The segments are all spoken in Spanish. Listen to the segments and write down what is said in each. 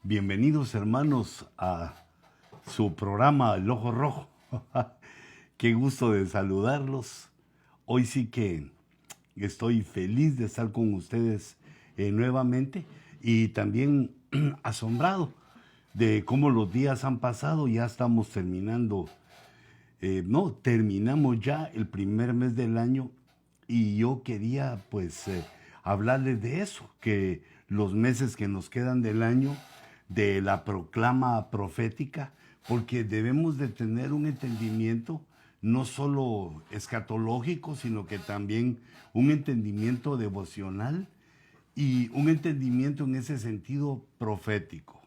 Bienvenidos hermanos a su programa El Ojo Rojo. Qué gusto de saludarlos. Hoy sí que estoy feliz de estar con ustedes nuevamente y también asombrado de cómo los días han pasado. Ya estamos terminando, no, terminamos ya el primer mes del año y yo quería hablarles de eso, que los meses que nos quedan del año, de la proclama profética, porque debemos de tener un entendimiento no solo escatológico, sino que también un entendimiento devocional y un entendimiento en ese sentido profético,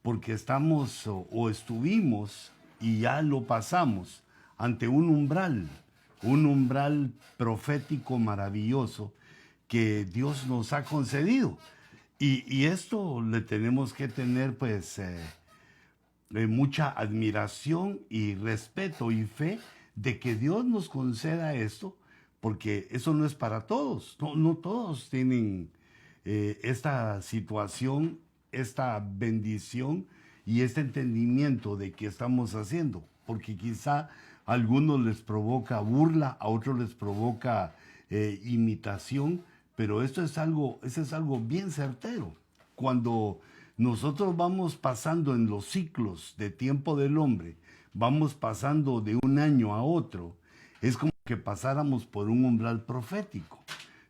porque estamos o estuvimos y ya lo pasamos ante un umbral profético maravilloso que Dios nos ha concedido. Y esto le tenemos que tener mucha admiración y respeto y fe de que Dios nos conceda esto, porque eso no es para todos. No, no todos tienen esta situación, esta bendición y este entendimiento de que estamos haciendo, porque quizá a algunos les provoca burla, a otros les provoca imitación, pero eso es algo bien certero. Cuando nosotros vamos pasando en los ciclos de tiempo del hombre, vamos pasando de un año a otro, es como que pasáramos por un umbral profético.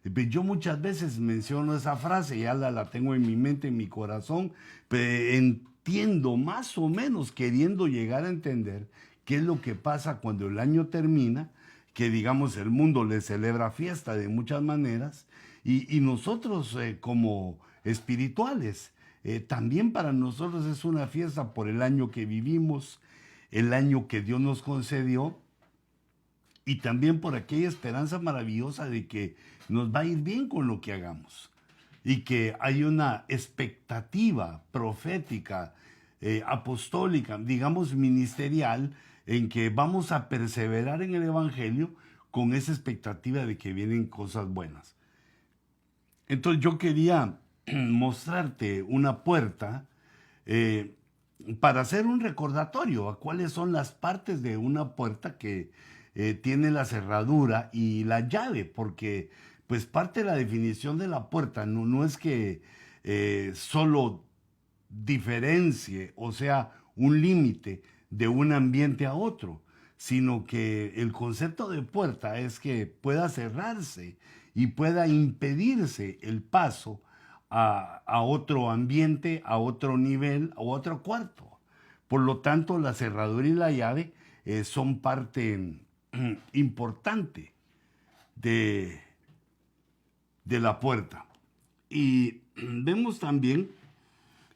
Yo muchas veces menciono esa frase, ya la tengo en mi mente, en mi corazón, pero entiendo más o menos, queriendo llegar a entender qué es lo que pasa cuando el año termina, que digamos el mundo le celebra fiesta de muchas maneras, y nosotros como espirituales, también para nosotros es una fiesta por el año que vivimos, el año que Dios nos concedió, y también por aquella esperanza maravillosa de que nos va a ir bien con lo que hagamos y que hay una expectativa profética, apostólica, digamos ministerial, en que vamos a perseverar en el Evangelio con esa expectativa de que vienen cosas buenas. Entonces yo quería mostrarte una puerta eh, para hacer un recordatorio a cuáles son las partes de una puerta que tiene la cerradura y la llave, porque pues parte de la definición de la puerta no es que solo diferencie, o sea, un límite de un ambiente a otro, sino que el concepto de puerta es que pueda cerrarse y pueda impedirse el paso a otro ambiente, a otro nivel, a otro cuarto. Por lo tanto, la cerradura y la llave son parte importante de, de la puerta. Y vemos también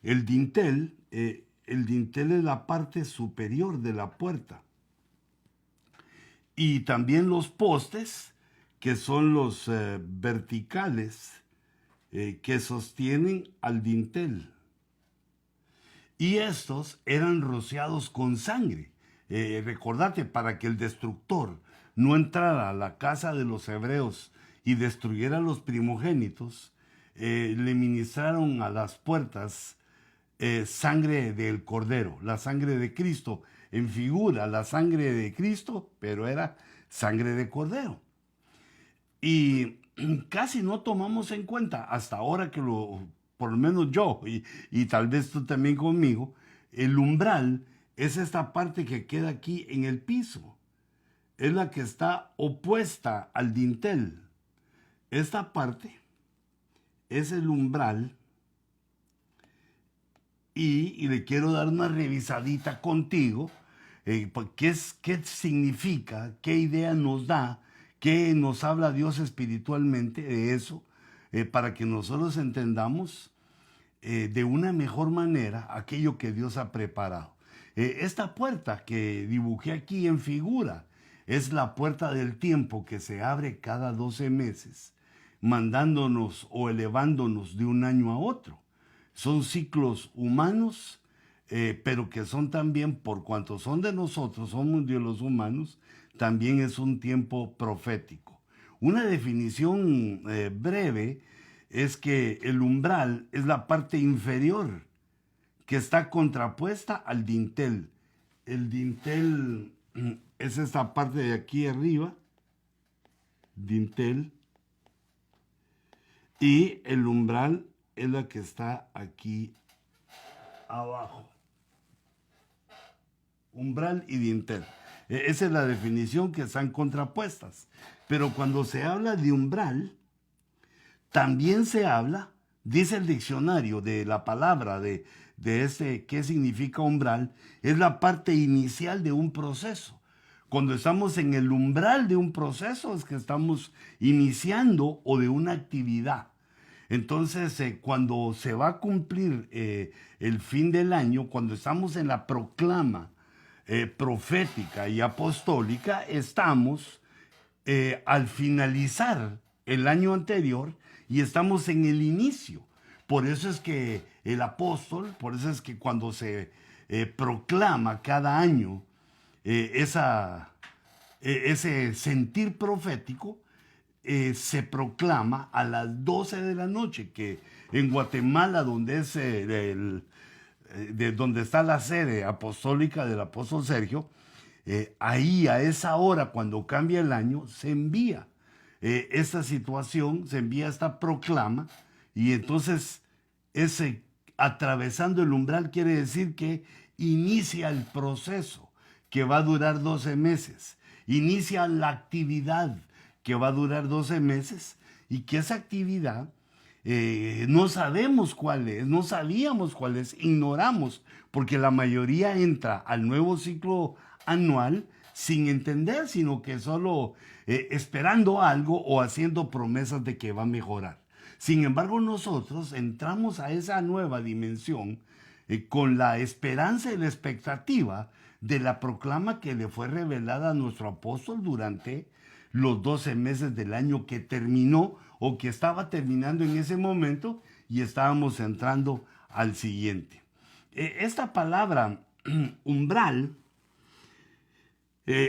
el dintel. El dintel es la parte superior de la puerta. Y también los postes, que son los verticales que sostienen al dintel. Y estos eran rociados con sangre. Recordate, para que el destructor no entrara a la casa de los hebreos y destruyera a los primogénitos, le ministraron a las puertas sangre del cordero, la sangre de Cristo, en figura la sangre de Cristo, pero era sangre de cordero. Y casi no tomamos en cuenta, hasta ahora que por lo menos yo, y tal vez tú también conmigo, el umbral es esta parte que queda aquí en el piso. Es la que está opuesta al dintel. Esta parte es el umbral y le quiero dar una revisadita contigo. ¿Qué significa? ¿Qué idea nos da? ¿Qué nos habla Dios espiritualmente de eso? Para que nosotros entendamos de una mejor manera aquello que Dios ha preparado. Esta puerta que dibujé aquí en figura es la puerta del tiempo que se abre cada 12 meses, mandándonos o elevándonos de un año a otro. Son ciclos humanos, pero que son también, por cuanto son de nosotros, somos de los humanos, también es un tiempo profético. Una definición breve es que el umbral es la parte inferior que está contrapuesta al dintel. El dintel es esta parte de aquí arriba, dintel, y el umbral es la que está aquí abajo. Umbral y dintel. Esa es la definición, que están contrapuestas. Pero cuando se habla de umbral, también se habla, dice el diccionario de la palabra de qué significa umbral, es la parte inicial de un proceso. Cuando estamos en el umbral de un proceso es que estamos iniciando o de una actividad. Entonces, cuando se va a cumplir el fin del año, cuando estamos en la proclama profética y apostólica, estamos al finalizar el año anterior y estamos en el inicio. Por eso es que el apóstol, por eso es que cuando se proclama cada año ese sentir profético, se proclama a las 12 de la noche, que en Guatemala, donde es de donde está la sede apostólica del apóstol Sergio, ahí a esa hora, cuando cambia el año, se envía esta situación, se envía esta proclama, y entonces ese atravesando el umbral quiere decir que inicia el proceso que va a durar 12 meses, inicia la actividad que va a durar 12 meses, y que esa actividad no sabemos cuál es, no sabíamos cuál es, ignoramos, porque la mayoría entra al nuevo ciclo anual sin entender, sino que solo esperando algo o haciendo promesas de que va a mejorar. Sin embargo, nosotros entramos a esa nueva dimensión con la esperanza y la expectativa de la proclama que le fue revelada a nuestro apóstol durante los 12 meses del año que terminó o que estaba terminando en ese momento, y estábamos entrando al siguiente. Esta palabra umbral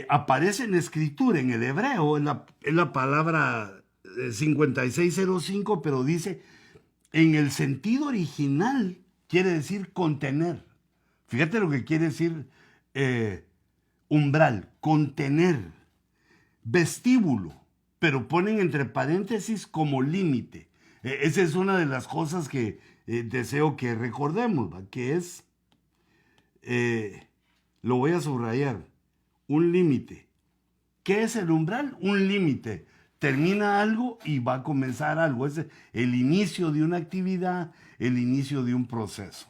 aparece en la escritura, en el hebreo, es la palabra 5605, pero dice, en el sentido original, quiere decir contener. Fíjate lo que quiere decir umbral, contener, vestíbulo, pero ponen entre paréntesis como límite. Esa es una de las cosas que deseo que recordemos, ¿va? Que es, lo voy a subrayar, un límite. ¿Qué es el umbral? Un límite. Termina algo y va a comenzar algo. Es el inicio de una actividad, el inicio de un proceso.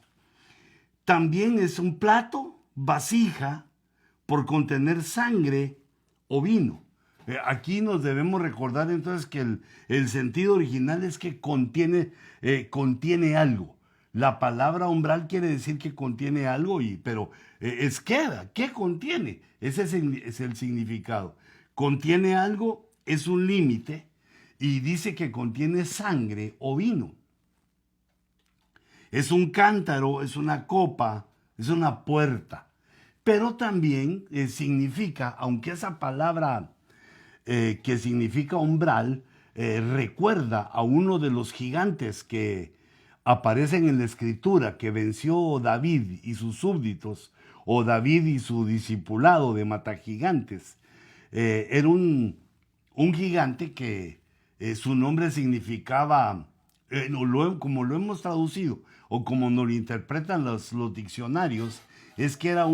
También es un plato, vasija, por contener sangre o vino. Aquí nos debemos recordar entonces que el sentido original es que contiene algo. La palabra umbral quiere decir que contiene algo, pero ¿qué contiene? Ese es el significado. Contiene algo, es un límite, y dice que contiene sangre o vino. Es un cántaro, es una copa, es una puerta. Pero también significa, aunque esa palabra que significa umbral, recuerda a uno de los gigantes que aparecen en la escritura, que venció David y sus súbditos, o David y su discipulado de matagigantes. Era un gigante que su nombre significaba, como lo hemos traducido, o como nos lo interpretan los diccionarios, es que era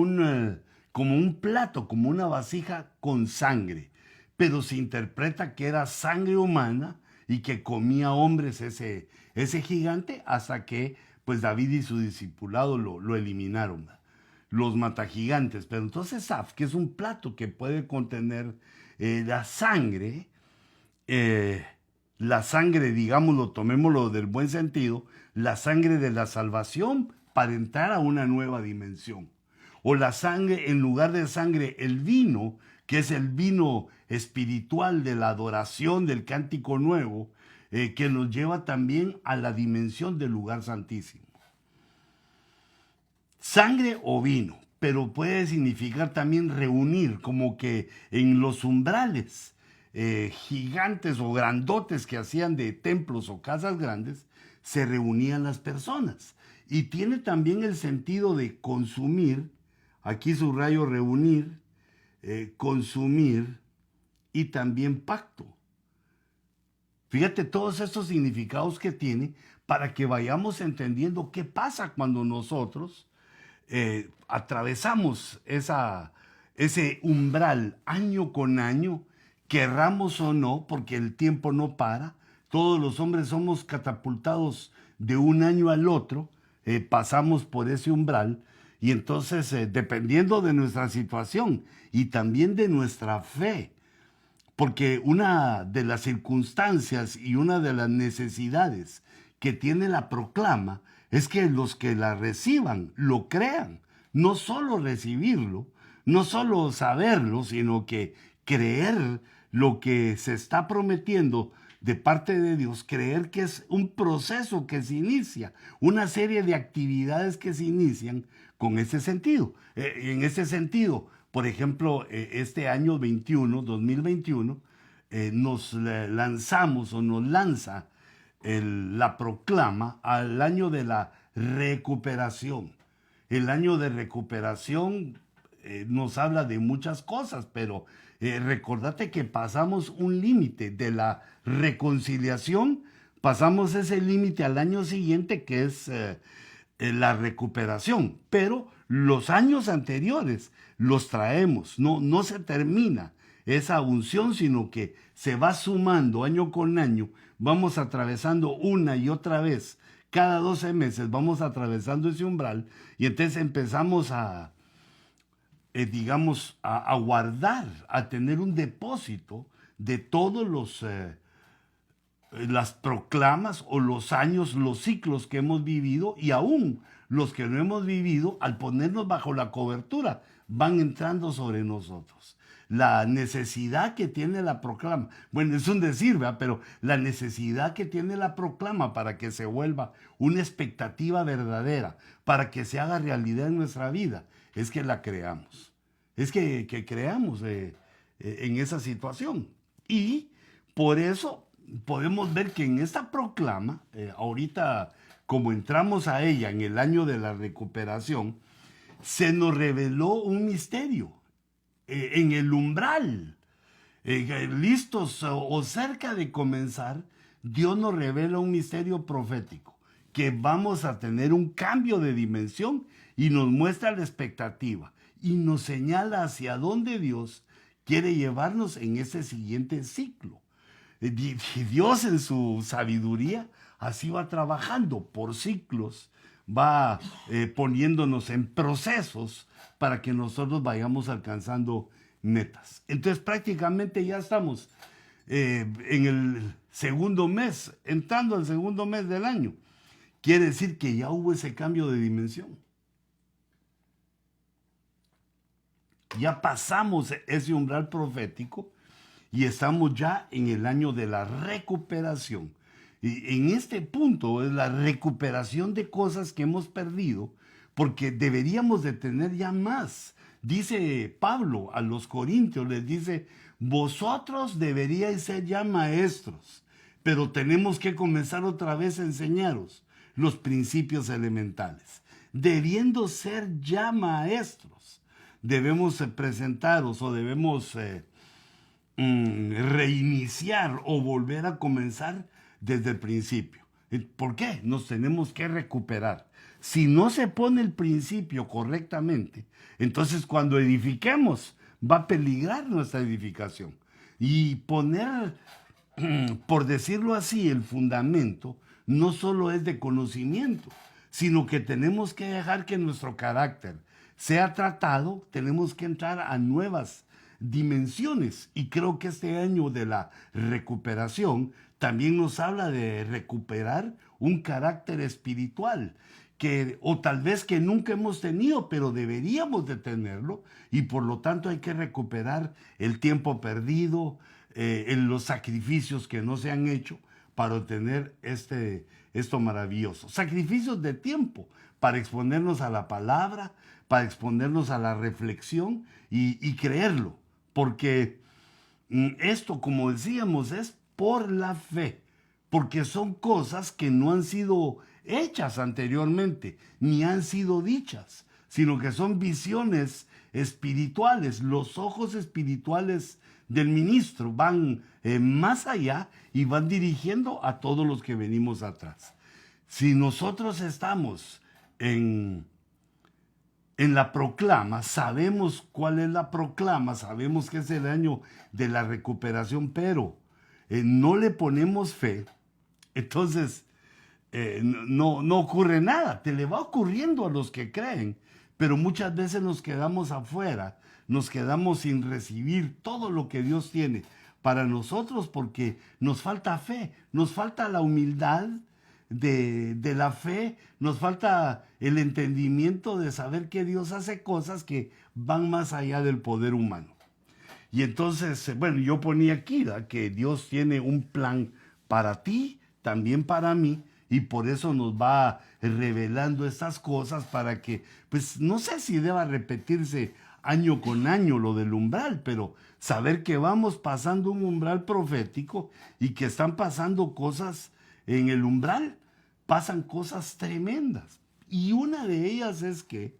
como un plato, como una vasija con sangre. Pero se interpreta que era sangre humana y que comía hombres ese gigante, hasta que pues David y su discipulado lo eliminaron, los matagigantes. Pero entonces Saf, que es un plato que puede contener la sangre, digámoslo, tomémoslo del buen sentido, la sangre de la salvación para entrar a una nueva dimensión. O la sangre, en lugar de sangre, el vino, que es el vino espiritual de la adoración, del cántico nuevo, que nos lleva también a la dimensión del lugar santísimo. Sangre o vino, pero puede significar también reunir, como que en los umbrales gigantes o grandotes que hacían de templos o casas grandes, se reunían las personas. Y tiene también el sentido de consumir, aquí subrayo reunir, consumir y también pacto. Fíjate todos estos significados que tiene para que vayamos entendiendo qué pasa cuando nosotros atravesamos ese umbral año con año, querramos o no, porque el tiempo no para. Todos los hombres somos catapultados de un año al otro, pasamos por ese umbral y entonces dependiendo de nuestra situación y también de nuestra fe, porque una de las circunstancias y una de las necesidades que tiene la proclama es que los que la reciban lo crean, no solo recibirlo, no solo saberlo, sino que creer lo que se está prometiendo de parte de Dios, creer que es un proceso que se inicia, una serie de actividades que se inician con ese sentido. En ese sentido, por ejemplo, este año 2021, nos lanzamos o nos lanza la proclama al año de la recuperación. El año de recuperación nos habla de muchas cosas, pero recordate que pasamos un límite de la reconciliación, pasamos ese límite al año siguiente que es la recuperación, pero los años anteriores los traemos, no se termina esa unción, sino que se va sumando año con año, vamos atravesando una y otra vez, cada 12 meses vamos atravesando ese umbral y entonces empezamos digamos, a guardar, a tener un depósito de todos las proclamas o los años, los ciclos que hemos vivido y aún los que no hemos vivido, al ponernos bajo la cobertura, van entrando sobre nosotros. La necesidad que tiene la proclama, bueno, es un decir, ¿verdad? Pero la necesidad que tiene la proclama para que se vuelva una expectativa verdadera, para que se haga realidad en nuestra vida, es que la creamos. Es que creamos en esa situación. Y por eso podemos ver que en esta proclama, ahorita como entramos a ella en el año de la recuperación, se nos reveló un misterio en el umbral, listos o cerca de comenzar, Dios nos revela un misterio profético, que vamos a tener un cambio de dimensión y nos muestra la expectativa y nos señala hacia dónde Dios quiere llevarnos en ese siguiente ciclo. Dios en su sabiduría así va trabajando por ciclos, va poniéndonos en procesos para que nosotros vayamos alcanzando metas. Entonces prácticamente ya estamos en el segundo mes, entrando al segundo mes del año. Quiere decir que ya hubo ese cambio de dimensión. Ya pasamos ese umbral profético y estamos ya en el año de la recuperación. Y en este punto es la recuperación de cosas que hemos perdido, porque deberíamos de tener ya más. Dice Pablo a los Corintios, les dice, vosotros deberíais ser ya maestros, pero tenemos que comenzar otra vez a enseñaros los principios elementales. Debiendo ser ya maestros, debemos presentaros o debemos reiniciar o volver a comenzar desde el principio. ¿Por qué? Nos tenemos que recuperar. Si no se pone el principio correctamente, entonces cuando edifiquemos va a peligrar nuestra edificación. Y poner, por decirlo así, el fundamento no solo es de conocimiento, sino que tenemos que dejar que nuestro carácter sea tratado, tenemos que entrar a nuevas dimensiones. Y creo que este año de la recuperación también nos habla de recuperar un carácter espiritual que o tal vez que nunca hemos tenido, pero deberíamos de tenerlo, y por lo tanto hay que recuperar el tiempo perdido, en los sacrificios que no se han hecho para obtener esto maravilloso. Sacrificios de tiempo para exponernos a la palabra, para exponernos a la reflexión y creerlo, porque Esto, como decíamos, es por la fe, porque son cosas que no han sido hechas anteriormente, ni han sido dichas, sino que son visiones espirituales. Los ojos espirituales del ministro van más allá y van dirigiendo a todos los que venimos atrás. Si nosotros estamos en la proclama, sabemos cuál es la proclama, sabemos que es el año de la recuperación, pero no le ponemos fe, entonces no ocurre nada. Te le va ocurriendo a los que creen, pero muchas veces nos quedamos afuera, nos quedamos sin recibir todo lo que Dios tiene para nosotros porque nos falta fe, nos falta la humildad de la fe, nos falta el entendimiento de saber que Dios hace cosas que van más allá del poder humano. Y entonces, bueno, yo ponía aquí que Dios tiene un plan para ti, también para mí, y por eso nos va revelando estas cosas para que, pues no sé si deba repetirse año con año lo del umbral, pero saber que vamos pasando un umbral profético y que están pasando cosas en el umbral, pasan cosas tremendas. Y una de ellas es que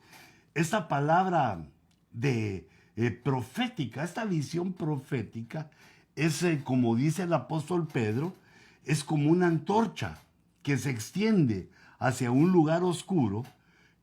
esta palabra de profética, esta visión profética, es como dice el apóstol Pedro, es como una antorcha que se extiende hacia un lugar oscuro,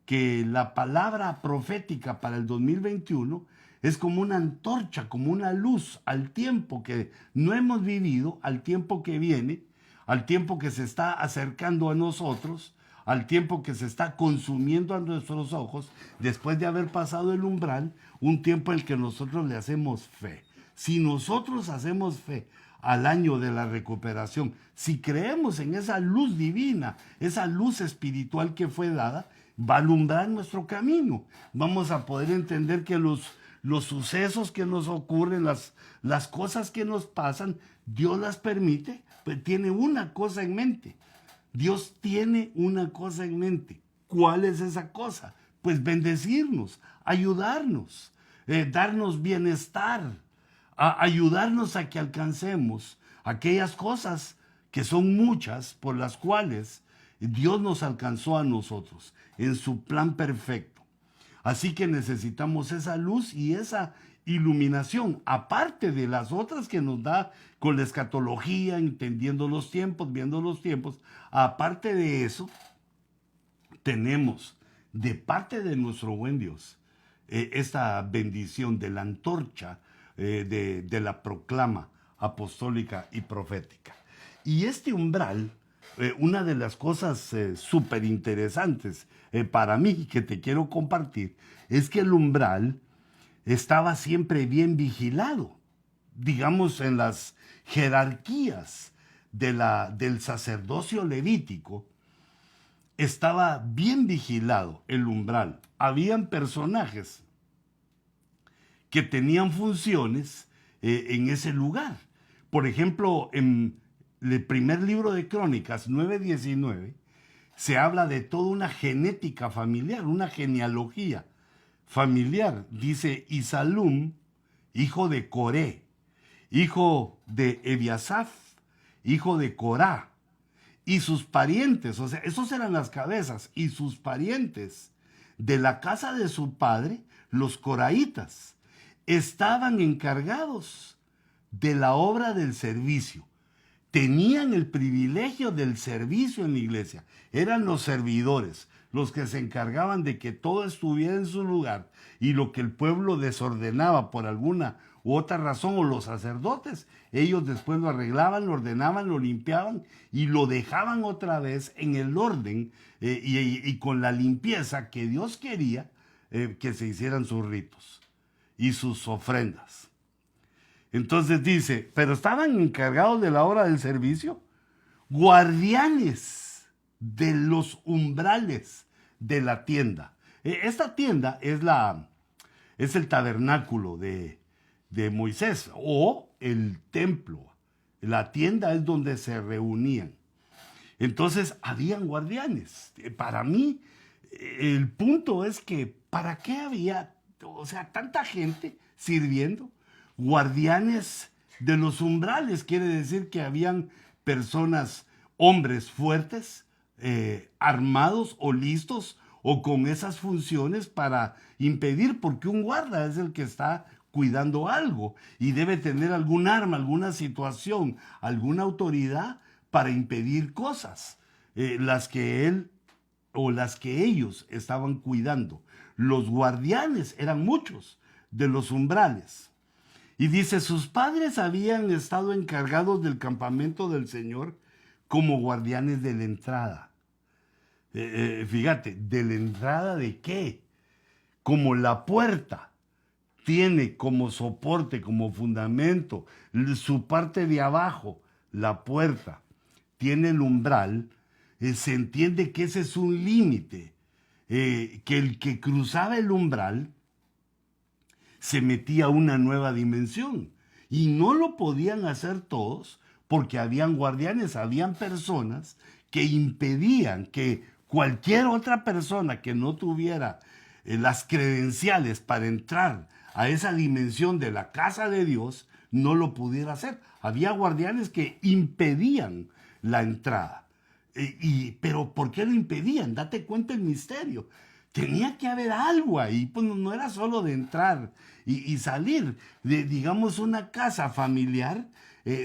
que la palabra profética para el 2021 es como una antorcha, como una luz al tiempo que no hemos vivido, al tiempo que viene, al tiempo que se está acercando a nosotros, al tiempo que se está consumiendo a nuestros ojos, después de haber pasado el umbral, un tiempo en el que nosotros le hacemos fe. Si nosotros hacemos fe al año de la recuperación, si creemos en esa luz divina, esa luz espiritual que fue dada, va a alumbrar nuestro camino. Vamos a poder entender que los sucesos que nos ocurren, las cosas que nos pasan, Dios las permite, pues tiene una cosa en mente. Dios tiene una cosa en mente. ¿Cuál es esa cosa? Pues bendecirnos, ayudarnos, darnos bienestar, ayudarnos a que alcancemos aquellas cosas que son muchas por las cuales Dios nos alcanzó a nosotros en su plan perfecto. Así que necesitamos esa luz y esa iluminación, aparte de las otras que nos da con la escatología, entendiendo los tiempos, viendo los tiempos. Aparte de eso, tenemos de parte de nuestro buen Dios esta bendición de la antorcha de la proclama apostólica y profética. Y este umbral, una de las cosas súper interesantes para mí que te quiero compartir, es que el umbral estaba siempre bien vigilado, digamos en las jerarquías del sacerdocio levítico, estaba bien vigilado el umbral. Habían personajes que tenían funciones en ese lugar. Por ejemplo, en el primer libro de Crónicas, 9:19, se habla de toda una genética familiar, una genealogía familiar. Dice Isalum, hijo de Coré, hijo de Ebiasaf, hijo de Corá, y sus parientes, o sea, esos eran las cabezas, y sus parientes de la casa de su padre, los coraitas, estaban encargados de la obra del servicio. Tenían el privilegio del servicio en la iglesia. Eran los servidores, los que se encargaban de que todo estuviera en su lugar, y lo que el pueblo desordenaba por alguna u otra razón, o los sacerdotes, ellos después lo arreglaban, lo ordenaban, lo limpiaban y lo dejaban otra vez en el orden y con la limpieza que Dios quería que se hicieran sus ritos y sus ofrendas. Entonces dice, pero estaban encargados de la obra del servicio, guardianes de los umbrales de la tienda. Esta tienda es el tabernáculo de Moisés o el templo. La tienda es donde se reunían. Entonces habían guardianes. Para mí, el punto es que ¿para qué había, o sea, tanta gente sirviendo? Guardianes De los umbrales quiere decir que habían personas, hombres fuertes, armados o listos o con esas funciones para impedir, porque un guarda es el que está cuidando algo y debe tener algún arma, alguna situación, alguna autoridad para impedir cosas, las que él o las que ellos estaban cuidando. Los guardianes eran muchos de los umbrales. Y dice, sus padres habían estado encargados del campamento del Señor como guardianes de la entrada. Fíjate, ¿de la entrada de qué? Como la puerta tiene como soporte, como fundamento, su parte de abajo, la puerta, tiene el umbral, se entiende que ese es un límite, que el que cruzaba el umbral se metía a una nueva dimensión. Y no lo podían hacer todos porque habían guardianes, habían personas que impedían que cualquier otra persona que no tuviera las credenciales para entrar a esa dimensión de la casa de Dios no lo pudiera hacer. Había guardianes que impedían la entrada. Pero ¿por qué lo impedían? Date cuenta el misterio. Tenía que haber algo ahí, pues no era solo de entrar y salir. Digamos, una casa familiar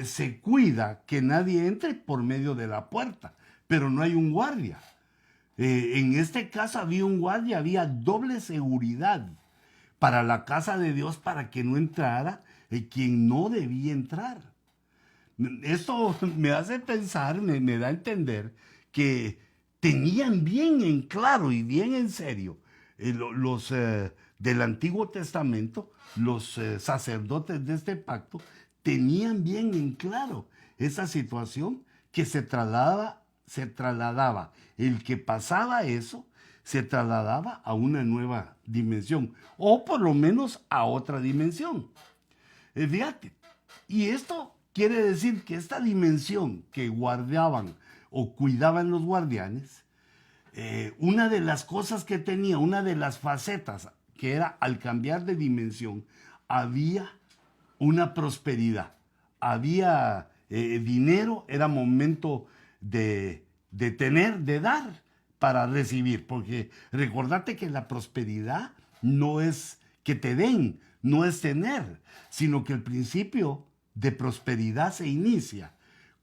se cuida que nadie entre por medio de la puerta, pero no hay un guardia. En este caso había un guardia, había doble seguridad para la casa de Dios para que no entrara quien no debía entrar. Esto me hace pensar, me da a entender que tenían bien en claro y bien en serio los del Antiguo Testamento, los sacerdotes de este pacto, tenían bien en claro esa situación que se trasladaba. El que pasaba eso se trasladaba a una nueva dimensión, o por lo menos a otra dimensión. Fíjate, y esto quiere decir que esta dimensión que guardaban o cuidaban los guardianes, una de las cosas que tenía, una de las facetas, que era al cambiar de dimensión, había una prosperidad, había dinero, era momento de tener, de dar para recibir, porque recordate que la prosperidad no es que te den, no es tener, sino que el principio de prosperidad se inicia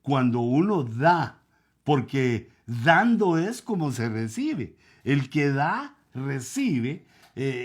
cuando uno da, porque dando es como se recibe. El que da, recibe,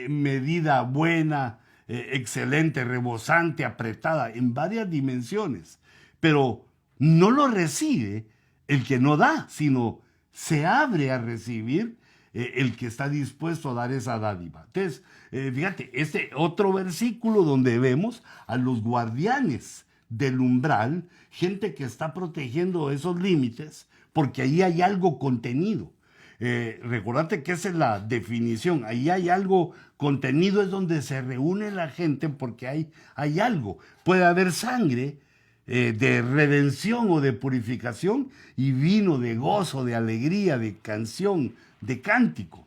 medida buena, excelente, rebosante, apretada, en varias dimensiones. Pero no lo recibe el que no da, sino se abre a recibir el que está dispuesto a dar esa dádiva. Entonces, fíjate, este otro versículo donde vemos a los guardianes del umbral, gente que está protegiendo esos límites, porque ahí hay algo contenido. Recordate que esa es la definición, ahí hay algo contenido, es donde se reúne la gente porque hay algo. Puede haber sangre de redención o de purificación y vino de gozo, de alegría, de canción, de cántico.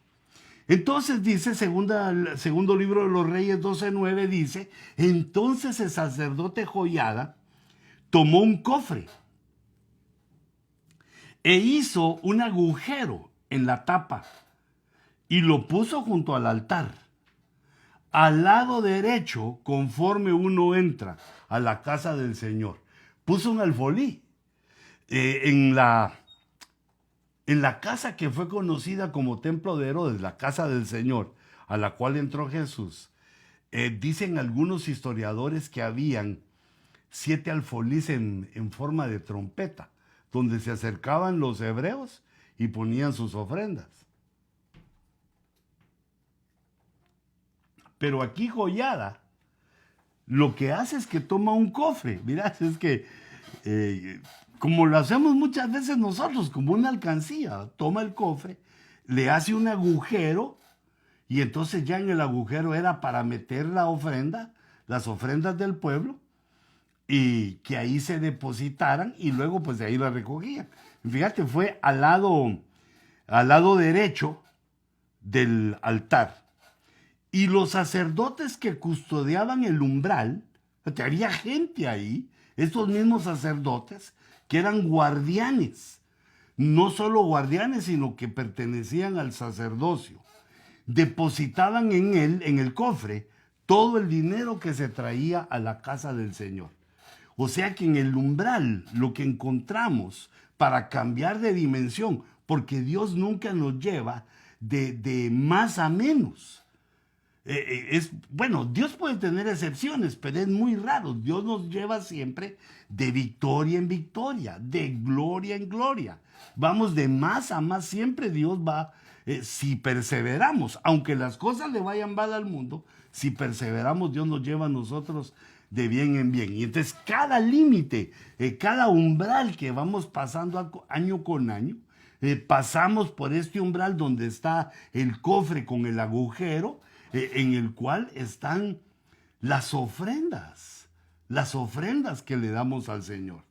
Entonces dice, segundo libro de los Reyes 12:9, dice, entonces el sacerdote Joiada tomó un cofre e hizo un agujero en la tapa y lo puso junto al altar, al lado derecho, conforme uno entra a la casa del Señor. Puso un alfolí en la casa que fue conocida como Templo de Herodes, la casa del Señor, a la cual entró Jesús. Dicen algunos historiadores que habían 7 alfolís en forma de trompeta, donde se acercaban los hebreos y ponían sus ofrendas. Pero aquí Joiada lo que hace es que toma un cofre. Mirá, es que como lo hacemos muchas veces nosotros, como una alcancía, toma el cofre, le hace un agujero y entonces ya en el agujero era para meter la ofrenda, las ofrendas del pueblo, y que ahí se depositaran y luego pues de ahí la recogían. Fíjate, fue al lado derecho del altar. Y los sacerdotes que custodiaban el umbral, había gente ahí, estos mismos sacerdotes que eran guardianes, no solo guardianes, sino que pertenecían al sacerdocio, depositaban en él, en el cofre, todo el dinero que se traía a la casa del Señor. O sea que en el umbral lo que encontramos para cambiar de dimensión, porque Dios nunca nos lleva de más a menos. Bueno, Dios puede tener excepciones, pero es muy raro. Dios nos lleva siempre de victoria en victoria, de gloria en gloria. Vamos de más a más, siempre Dios va, si perseveramos, aunque las cosas le vayan mal al mundo, si perseveramos, Dios nos lleva a nosotros de bien en bien. Y entonces cada límite, cada umbral que vamos pasando año con año, pasamos por este umbral donde está el cofre con el agujero, en el cual están las ofrendas que le damos al Señor.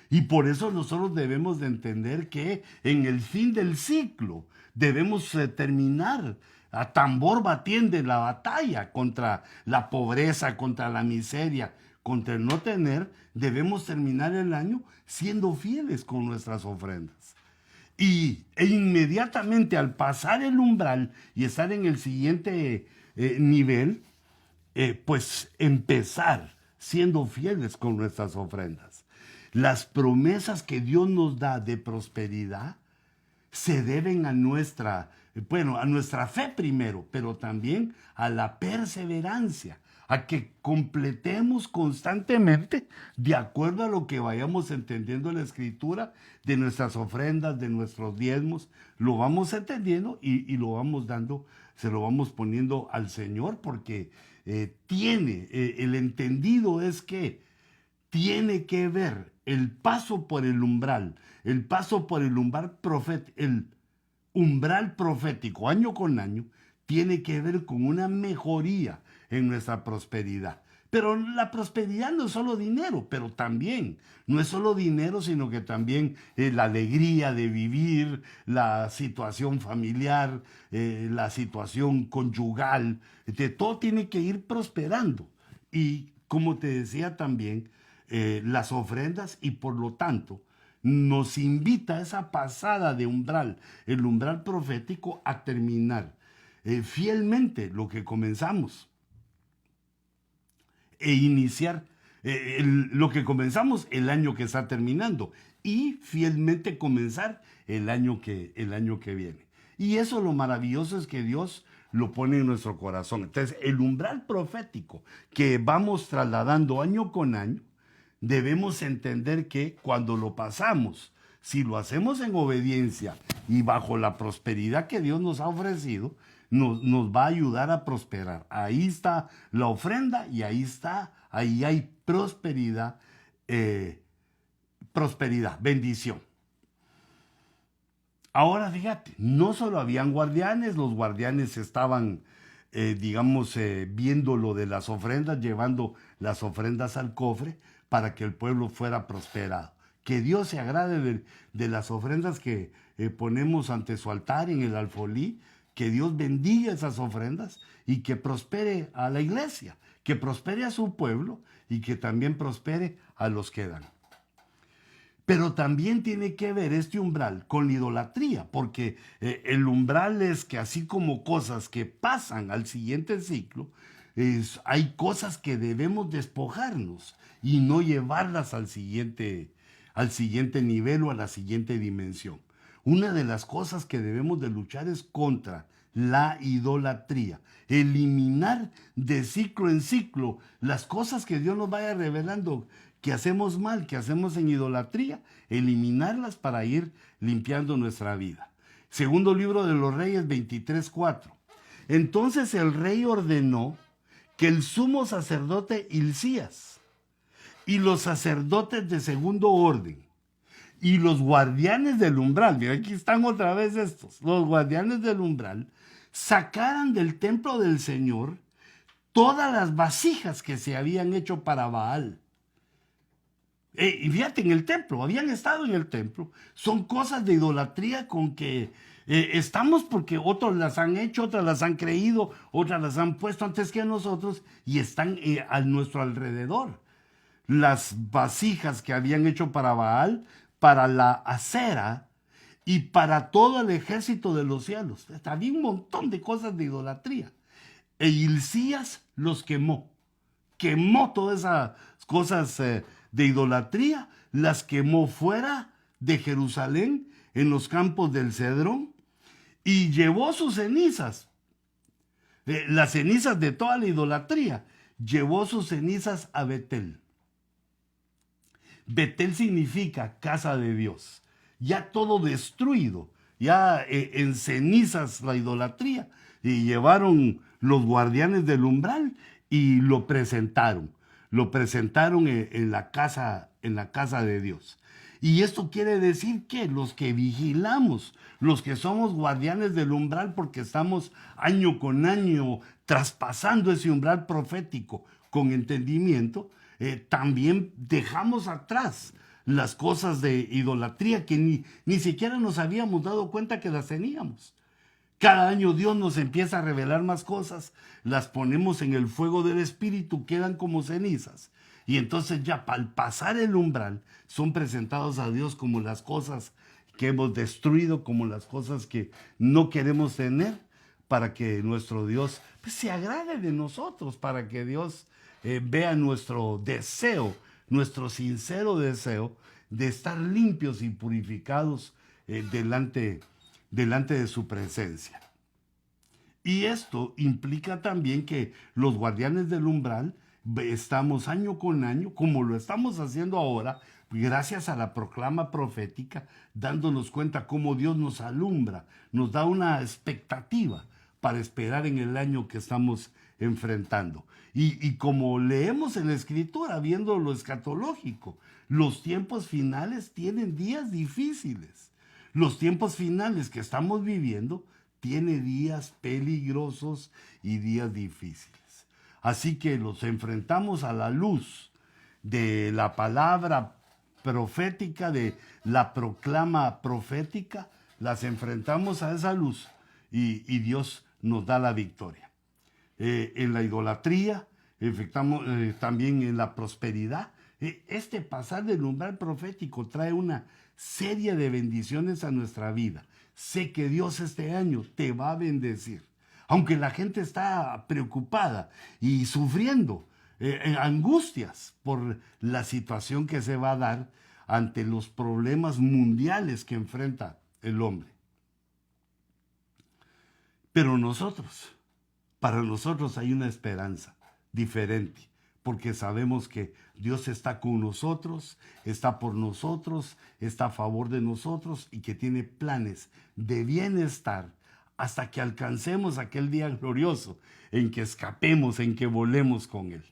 Y por eso nosotros debemos de entender que en el fin del ciclo debemos terminar a tambor batiente la batalla contra la pobreza, contra la miseria, contra el no tener. Debemos terminar el año siendo fieles con nuestras ofrendas. E inmediatamente al pasar el umbral y estar en el siguiente nivel, pues empezar siendo fieles con nuestras ofrendas. Las promesas que Dios nos da de prosperidad se deben a nuestra fe primero, pero también a la perseverancia, a que completemos constantemente de acuerdo a lo que vayamos entendiendo en la Escritura, de nuestras ofrendas, de nuestros diezmos, lo vamos entendiendo y lo vamos dando, se lo vamos poniendo al Señor, porque el entendido es que tiene que ver el paso por el umbral profético año con año, tiene que ver con una mejoría en nuestra prosperidad. Pero la prosperidad no es solo dinero, pero también, no es solo dinero, sino que también la alegría de vivir, la situación familiar, la situación conyugal, todo tiene que ir prosperando. Y como te decía también, las ofrendas, y por lo tanto nos invita a esa pasada de umbral, el umbral profético, a terminar fielmente lo que comenzamos e iniciar lo que comenzamos el año que está terminando y fielmente comenzar el año que viene. Y eso, lo maravilloso es que Dios lo pone en nuestro corazón. Entonces, el umbral profético que vamos trasladando año con año, debemos entender que cuando lo pasamos, si lo hacemos en obediencia y bajo la prosperidad que Dios nos ha ofrecido, nos va a ayudar a prosperar. Ahí está la ofrenda y ahí hay prosperidad, bendición. Ahora fíjate, no solo habían guardianes, los guardianes estaban, viendo lo de las ofrendas, llevando las ofrendas al cofre para que el pueblo fuera prosperado. Que Dios se agrade de las ofrendas que ponemos ante su altar en el alfolí, que Dios bendiga esas ofrendas y que prospere a la iglesia, que prospere a su pueblo y que también prospere a los que dan. Pero también tiene que ver este umbral con la idolatría, porque el umbral es que, así como cosas que pasan al siguiente ciclo, hay cosas que debemos despojarnos y no llevarlas al siguiente nivel o a la siguiente dimensión. Una de las cosas que debemos de luchar es contra la idolatría. Eliminar de ciclo en ciclo las cosas que Dios nos vaya revelando que hacemos mal, que hacemos en idolatría, eliminarlas para ir limpiando nuestra vida. Segundo libro de los Reyes 23:4. Entonces el rey ordenó que el sumo sacerdote Hilcías y los sacerdotes de segundo orden y los guardianes del umbral, mira, aquí están otra vez estos, los guardianes del umbral, sacaran del templo del Señor todas las vasijas que se habían hecho para Baal. Y fíjate, en el templo, habían estado en el templo, son cosas de idolatría con que estamos porque otros las han hecho, otras las han creído, otras las han puesto antes que nosotros y están a nuestro alrededor. las vasijas que habían hecho para Baal, para la acera y para todo el ejército de los cielos. Había un montón de cosas de idolatría. E Hilcías los quemó. Quemó todas esas cosas de idolatría, las quemó fuera de Jerusalén, en los campos del Cedrón, y llevó sus cenizas, las cenizas de toda la idolatría, llevó sus cenizas a Betel. Betel significa casa de Dios. Ya todo destruido, ya en cenizas la idolatría. Y llevaron los guardianes del umbral y lo presentaron. Lo presentaron en la casa de Dios. Y esto quiere decir que los que vigilamos, los que somos guardianes del umbral, porque estamos año con año traspasando ese umbral profético con entendimiento, también dejamos atrás las cosas de idolatría que ni siquiera nos habíamos dado cuenta que las teníamos. Cada año Dios nos empieza a revelar más cosas, las ponemos en el fuego del Espíritu, quedan como cenizas. Y entonces ya al pasar el umbral son presentados a Dios como las cosas que hemos destruido, como las cosas que no queremos tener, para que nuestro Dios pues, se agrade de nosotros, para que Dios vea nuestro deseo, nuestro sincero deseo de estar limpios y purificados delante de su presencia. Y esto implica también que los guardianes del umbral estamos año con año, como lo estamos haciendo ahora, gracias a la proclama profética, dándonos cuenta cómo Dios nos alumbra, nos da una expectativa para esperar en el año que estamos enfrentando. Y como leemos en la Escritura, viendo lo escatológico, los tiempos finales tienen días difíciles. Los tiempos finales que estamos viviendo tienen días peligrosos y días difíciles. Así que los enfrentamos a la luz de la palabra profética, de la proclama profética, las enfrentamos a esa luz y Dios nos da la victoria. En la idolatría, enfrentamos también en la prosperidad. Este pasar del umbral profético trae una serie de bendiciones a nuestra vida. Sé que Dios este año te va a bendecir. Aunque la gente está preocupada y sufriendo angustias por la situación que se va a dar ante los problemas mundiales que enfrenta el hombre. Pero para nosotros hay una esperanza diferente, porque sabemos que Dios está con nosotros, está por nosotros, está a favor de nosotros y que tiene planes de bienestar hasta que alcancemos aquel día glorioso en que escapemos, en que volemos con Él.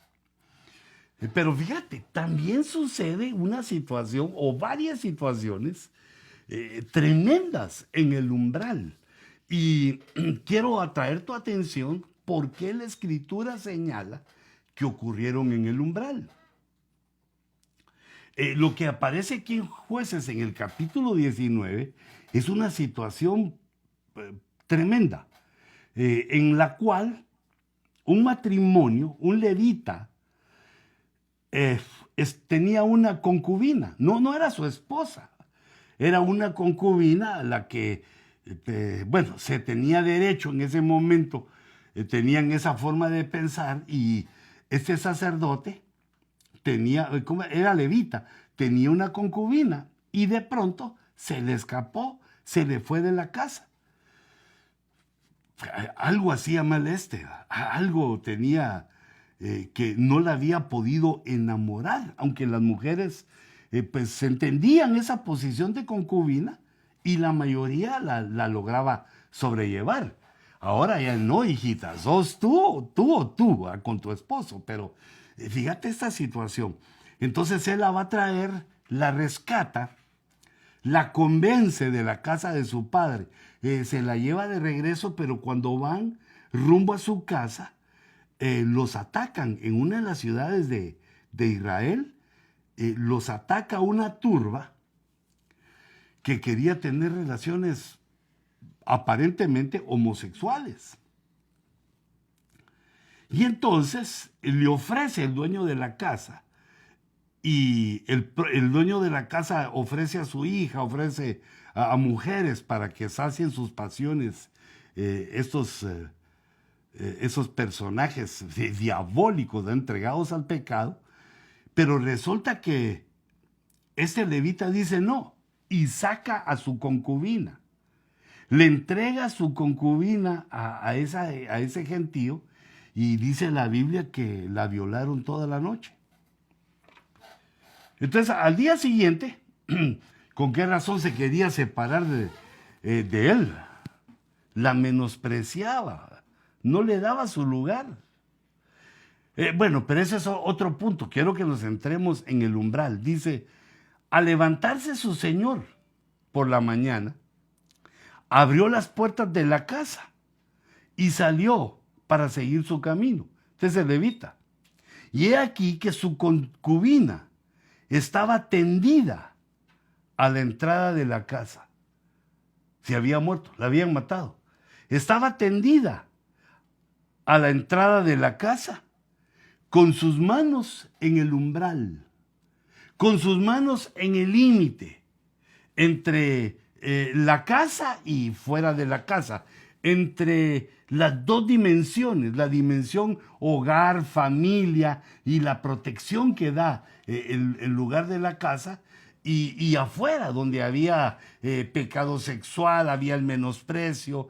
Pero fíjate, también sucede una situación o varias situaciones tremendas en el umbral. Y quiero atraer tu atención porque la Escritura señala que ocurrieron en el umbral. Lo que aparece aquí en Jueces en el capítulo 19 es una situación tremenda, en la cual un matrimonio, un levita, tenía una concubina. No era su esposa, era una concubina a la que, se tenía derecho en ese momento, tenían esa forma de pensar, y este sacerdote era levita, tenía una concubina y de pronto se le escapó, se le fue de la casa. Algo hacía mal algo tenía que no la había podido enamorar, aunque las mujeres pues entendían esa posición de concubina y la mayoría la lograba sobrellevar. Ahora ya no, hijita, sos tú con tu esposo, pero fíjate esta situación. Entonces él la va a traer, la rescata, la convence de la casa de su padre, se la lleva de regreso, pero cuando van rumbo a su casa, los atacan en una de las ciudades de Israel, los ataca una turba que quería tener relaciones aparentemente homosexuales. Y entonces le ofrece el dueño de la casa y el dueño de la casa ofrece a su hija, ofrece a mujeres para que sacien sus pasiones, esos personajes diabólicos entregados al pecado, pero resulta que este levita dice no y saca a su concubina, le entrega su concubina a ese gentío y dice la Biblia que la violaron toda la noche. Entonces, al día siguiente, ¿con qué razón se quería separar de él? La menospreciaba, no le daba su lugar. Bueno, pero ese es otro punto. Quiero que nos centremos en el umbral. Dice, al levantarse su señor por la mañana, abrió las puertas de la casa y salió para seguir su camino. Entonces el levita. Y he aquí que su concubina estaba tendida a la entrada de la casa. Se había muerto, la habían matado. Estaba tendida a la entrada de la casa, con sus manos en el umbral, con sus manos en el límite, entre la casa y fuera de la casa, entre las dos dimensiones, la dimensión hogar, familia y la protección que da el lugar de la casa, y afuera, donde había pecado sexual, había el menosprecio,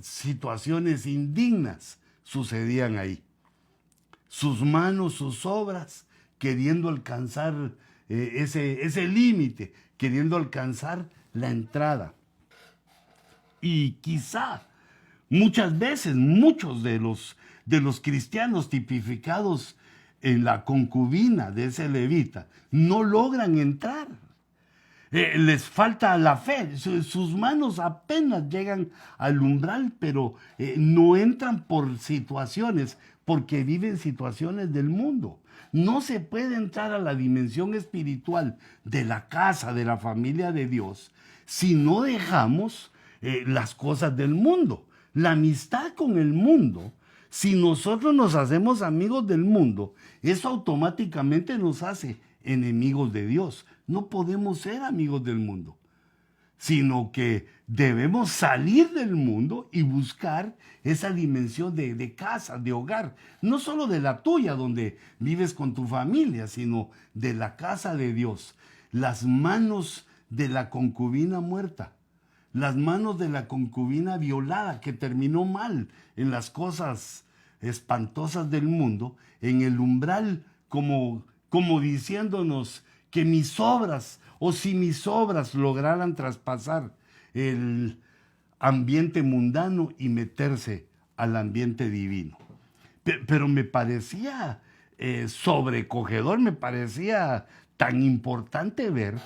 situaciones indignas sucedían ahí. Sus manos, sus obras, queriendo alcanzar ese límite, queriendo alcanzar la entrada. Y quizá muchas veces muchos de los cristianos tipificados en la concubina de ese levita no logran entrar. Les falta la fe, sus manos apenas llegan al umbral, pero no entran por situaciones, porque viven situaciones del mundo. No se puede entrar a la dimensión espiritual de la casa, de la familia de Dios, si no dejamos las cosas del mundo. La amistad con el mundo, si nosotros nos hacemos amigos del mundo, eso automáticamente nos hace enemigos de Dios. No podemos ser amigos del mundo, sino que debemos salir del mundo y buscar esa dimensión de casa, de hogar, no solo de la tuya donde vives con tu familia, sino de la casa de Dios. Las manos de la concubina muerta, las manos de la concubina violada que terminó mal en las cosas espantosas del mundo, en el umbral como diciéndonos que mis obras, o si mis obras lograran traspasar el ambiente mundano y meterse al ambiente divino. Pero me parecía sobrecogedor, me parecía tan importante ver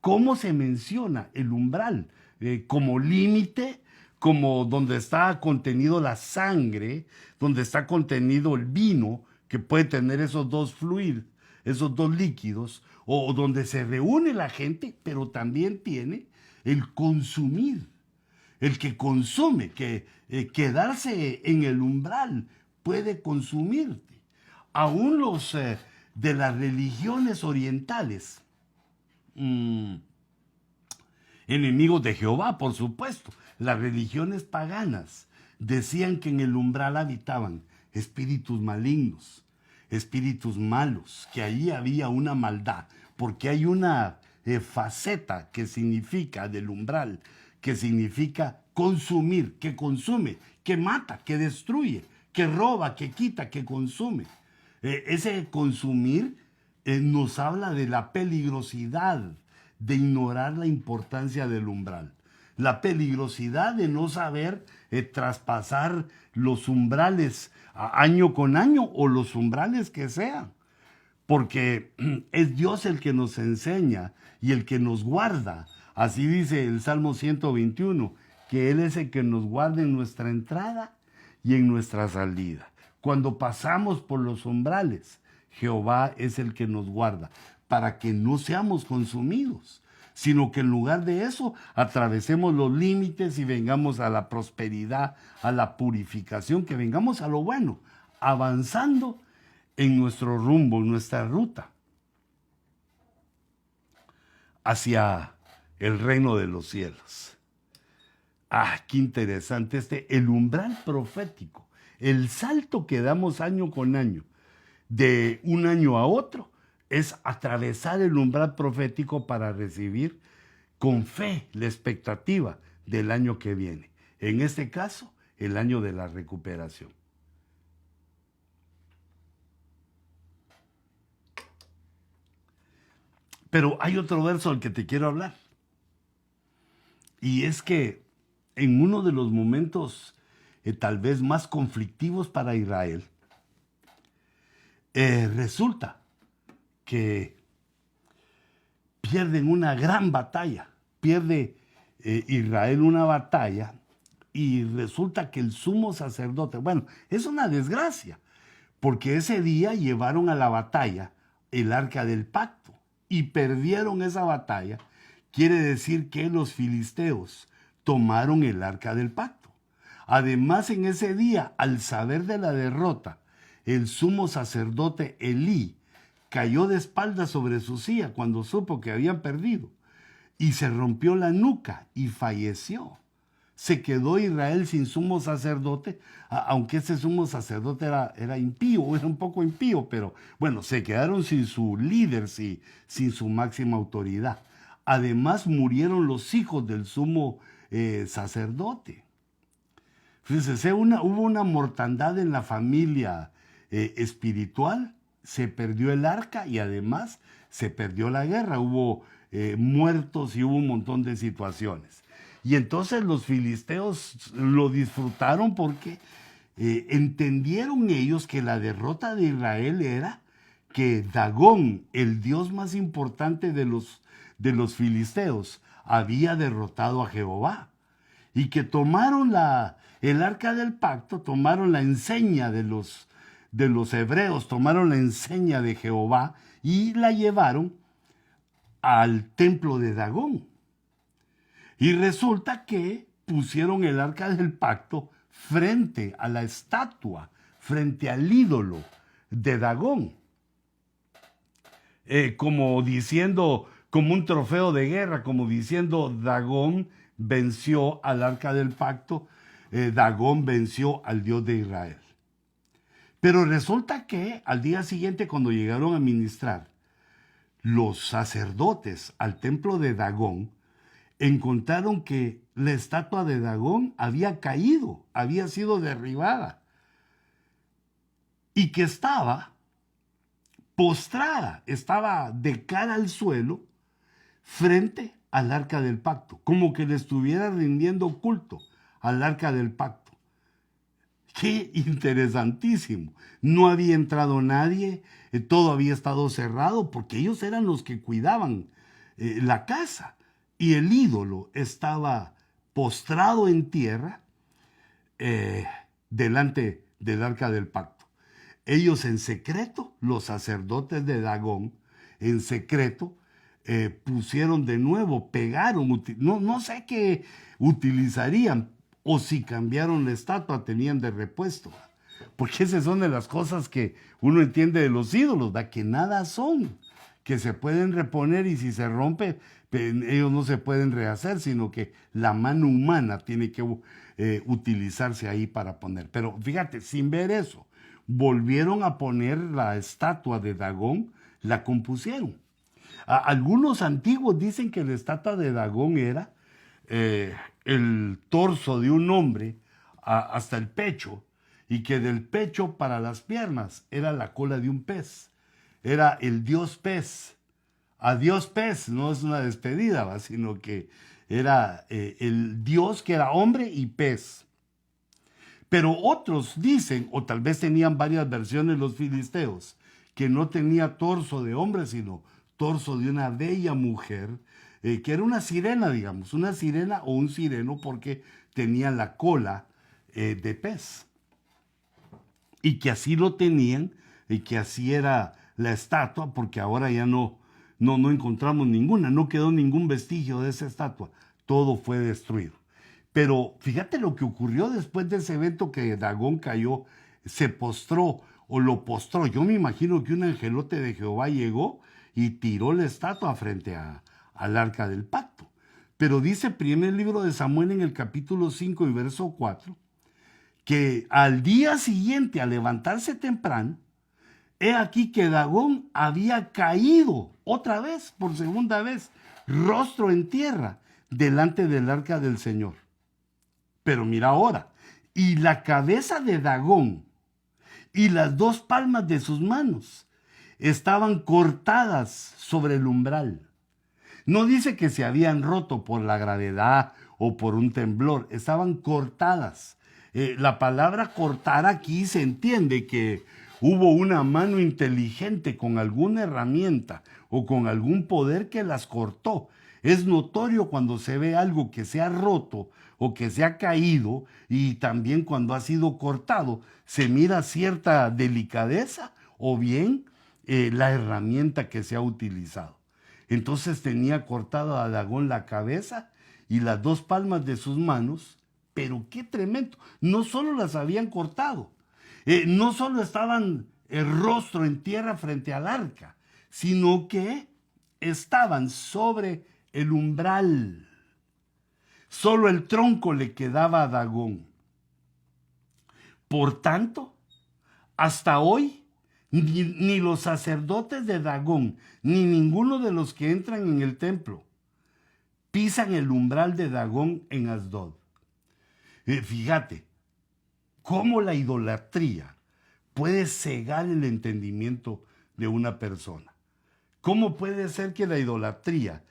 cómo se menciona el umbral como límite, como donde está contenido la sangre, donde está contenido el vino, que puede tener esos dos fluidos, esos dos líquidos, o donde se reúne la gente, pero también tiene el consumir, el que consume, que quedarse en el umbral puede consumirte. Aún los de las religiones orientales, enemigos de Jehová, por supuesto, las religiones paganas, decían que en el umbral habitaban espíritus malignos, espíritus malos, que allí había una maldad, porque hay una faceta que significa del umbral, que significa consumir, que consume, que mata, que destruye, que roba, que quita, que consume. Ese consumir nos habla de la peligrosidad de ignorar la importancia del umbral, la peligrosidad de no saber traspasar los umbrales año con año o los umbrales que sean, porque es Dios el que nos enseña y el que nos guarda. Así dice el Salmo 121, que Él es el que nos guarda en nuestra entrada y en nuestra salida. Cuando pasamos por los umbrales, Jehová es el que nos guarda para que no seamos consumidos, sino que en lugar de eso atravesemos los límites y vengamos a la prosperidad, a la purificación, que vengamos a lo bueno, avanzando en nuestro rumbo, en nuestra ruta. hacia el reino de los cielos. Qué interesante el umbral profético, el salto que damos año con año, de un año a otro, es atravesar el umbral profético para recibir con fe la expectativa del año que viene. En este caso, el año de la recuperación. Pero hay otro verso del que te quiero hablar. Y es que en uno de los momentos tal vez más conflictivos para Israel, resulta que pierden una gran batalla. Pierde Israel una batalla y resulta que el sumo sacerdote, bueno, es una desgracia, porque ese día llevaron a la batalla el arca del pacto y perdieron esa batalla. Quiere decir que los filisteos tomaron el arca del pacto. Además, en ese día, al saber de la derrota, el sumo sacerdote Elí cayó de espaldas sobre su silla cuando supo que habían perdido y se rompió la nuca y falleció. Se quedó Israel sin sumo sacerdote, aunque ese sumo sacerdote era impío, era un poco impío, pero bueno, se quedaron sin su líder, sin su máxima autoridad. Además murieron los hijos del sumo sacerdote. Fíjense, hubo una mortandad en la familia espiritual, se perdió el arca y además se perdió la guerra, hubo muertos y hubo un montón de situaciones. Y entonces los filisteos lo disfrutaron porque entendieron ellos que la derrota de Israel era que Dagón, el dios más importante de los filisteos, había derrotado a Jehová. Y que tomaron el arca del pacto, tomaron la enseña de los hebreos, tomaron la enseña de Jehová y la llevaron al templo de Dagón. Y resulta que pusieron el arca del pacto frente a la estatua, frente al ídolo de Dagón. Como diciendo, como un trofeo de guerra, como diciendo, Dagón venció al arca del pacto, Dagón venció al Dios de Israel. Pero resulta que al día siguiente, cuando llegaron a ministrar los sacerdotes al templo de Dagón, encontraron que la estatua de Dagón había caído, había sido derribada y que estaba postrada, estaba de cara al suelo frente al arca del pacto, como que le estuviera rindiendo culto al arca del pacto. ¡Qué interesantísimo! No había entrado nadie, todo había estado cerrado porque ellos eran los que cuidaban la casa. Y el ídolo estaba postrado en tierra delante del arca del pacto. Ellos en secreto, los sacerdotes de Dagón, en secreto, pusieron de nuevo, pegaron, no sé qué utilizarían, o si cambiaron la estatua, tenían de repuesto. Porque esas son de las cosas que uno entiende de los ídolos, que nada son, que se pueden reponer y si se rompe, ellos no se pueden rehacer, sino que la mano humana tiene que utilizarse ahí para poner. Pero fíjate, sin ver eso, volvieron a poner la estatua de Dagón, la compusieron. Algunos antiguos dicen que la estatua de Dagón era el torso de un hombre hasta el pecho, y que del pecho para las piernas era la cola de un pez. Era el dios pez. Adiós pez, no es una despedida, sino que era el dios que era hombre y pez. Pero otros dicen, o tal vez tenían varias versiones los filisteos, que no tenía torso de hombre, sino torso de una bella mujer, que era una sirena, digamos, una sirena o un sireno, porque tenía la cola de pez. Y que así lo tenían, y que así era la estatua, porque ahora ya no encontramos ninguna, no quedó ningún vestigio de esa estatua, todo fue destruido. Pero fíjate lo que ocurrió después de ese evento, que Dagón cayó, se postró o lo postró. Yo me imagino que un angelote de Jehová llegó y tiró la estatua frente a al arca del pacto. Pero dice primer libro de Samuel en el capítulo 5 y verso 4, que al día siguiente, al levantarse temprano, he aquí que Dagón había caído otra vez, por segunda vez, rostro en tierra, delante del arca del Señor. Pero mira ahora, y la cabeza de Dagón y las dos palmas de sus manos estaban cortadas sobre el umbral. No dice que se habían roto por la gravedad o por un temblor, estaban cortadas. La palabra cortar aquí se entiende que hubo una mano inteligente con alguna herramienta o con algún poder que las cortó. Es notorio cuando se ve algo que se ha roto o que se ha caído, y también cuando ha sido cortado, se mira cierta delicadeza o bien la herramienta que se ha utilizado. Entonces tenía cortado a Dagón la cabeza y las dos palmas de sus manos, pero qué tremendo, no solo las habían cortado, no solo estaban el rostro en tierra frente al arca, sino que estaban sobre el umbral. Solo el tronco le quedaba a Dagón. Por tanto, hasta hoy, ni los sacerdotes de Dagón, ni ninguno de los que entran en el templo, pisan el umbral de Dagón en Asdod. Fíjate, cómo la idolatría puede cegar el entendimiento de una persona. ¿Cómo puede ser que la idolatría,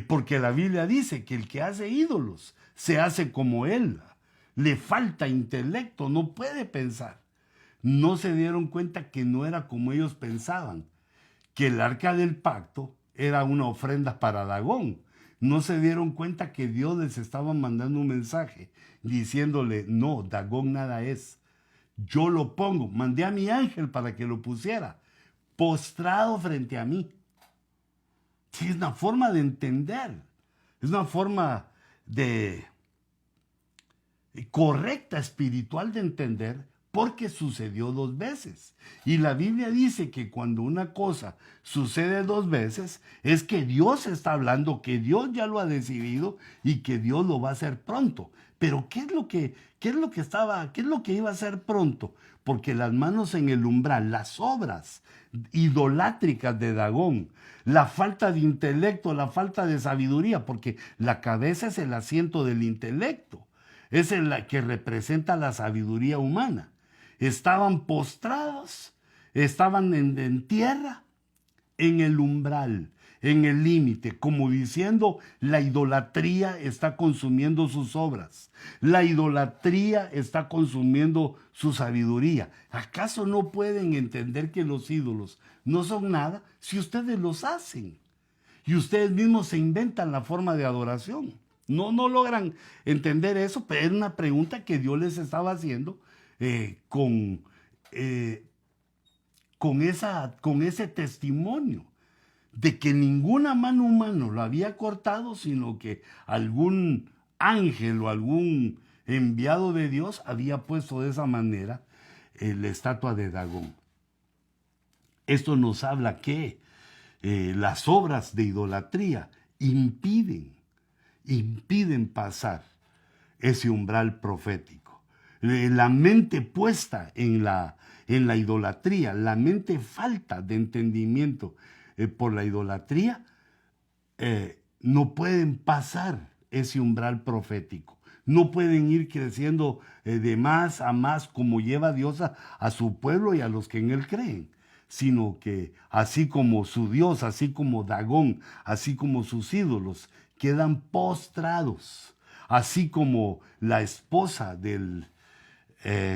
porque la Biblia dice que el que hace ídolos se hace como él, le falta intelecto, no puede pensar? No se dieron cuenta que no era como ellos pensaban, que el arca del pacto era una ofrenda para Dagón. No se dieron cuenta que Dios les estaba mandando un mensaje diciéndole: no, Dagón nada es. Yo lo pongo, mandé a mi ángel para que lo pusiera, postrado frente a mí. Sí, es una forma de entender, es una forma de correcta espiritual de entender, porque sucedió dos veces. Y la Biblia dice que cuando una cosa sucede dos veces, es que Dios está hablando, que Dios ya lo ha decidido y que Dios lo va a hacer pronto. Pero ¿qué es lo que iba a hacer pronto? Porque las manos en el umbral, las obras idolátricas de Dagón, la falta de intelecto, la falta de sabiduría, porque la cabeza es el asiento del intelecto, es el que representa la sabiduría humana. Estaban postrados, estaban en tierra, en el umbral, en el límite, como diciendo: la idolatría está consumiendo sus obras, la idolatría está consumiendo su sabiduría. ¿Acaso no pueden entender que los ídolos no son nada si ustedes los hacen y ustedes mismos se inventan la forma de adoración? No logran entender eso, pero es una pregunta que Dios les estaba haciendo con ese testimonio de que ninguna mano humana lo había cortado, sino que algún ángel o algún enviado de Dios había puesto de esa manera la estatua de Dagón. Esto nos habla que las obras de idolatría impiden pasar ese umbral profético. La mente puesta en la idolatría, la mente falta de entendimiento por la idolatría, no pueden pasar ese umbral profético. No pueden ir creciendo de más a más como lleva Dios a su pueblo y a los que en él creen, sino que así como su Dios, así como Dagón, así como sus ídolos, quedan postrados, así como la esposa del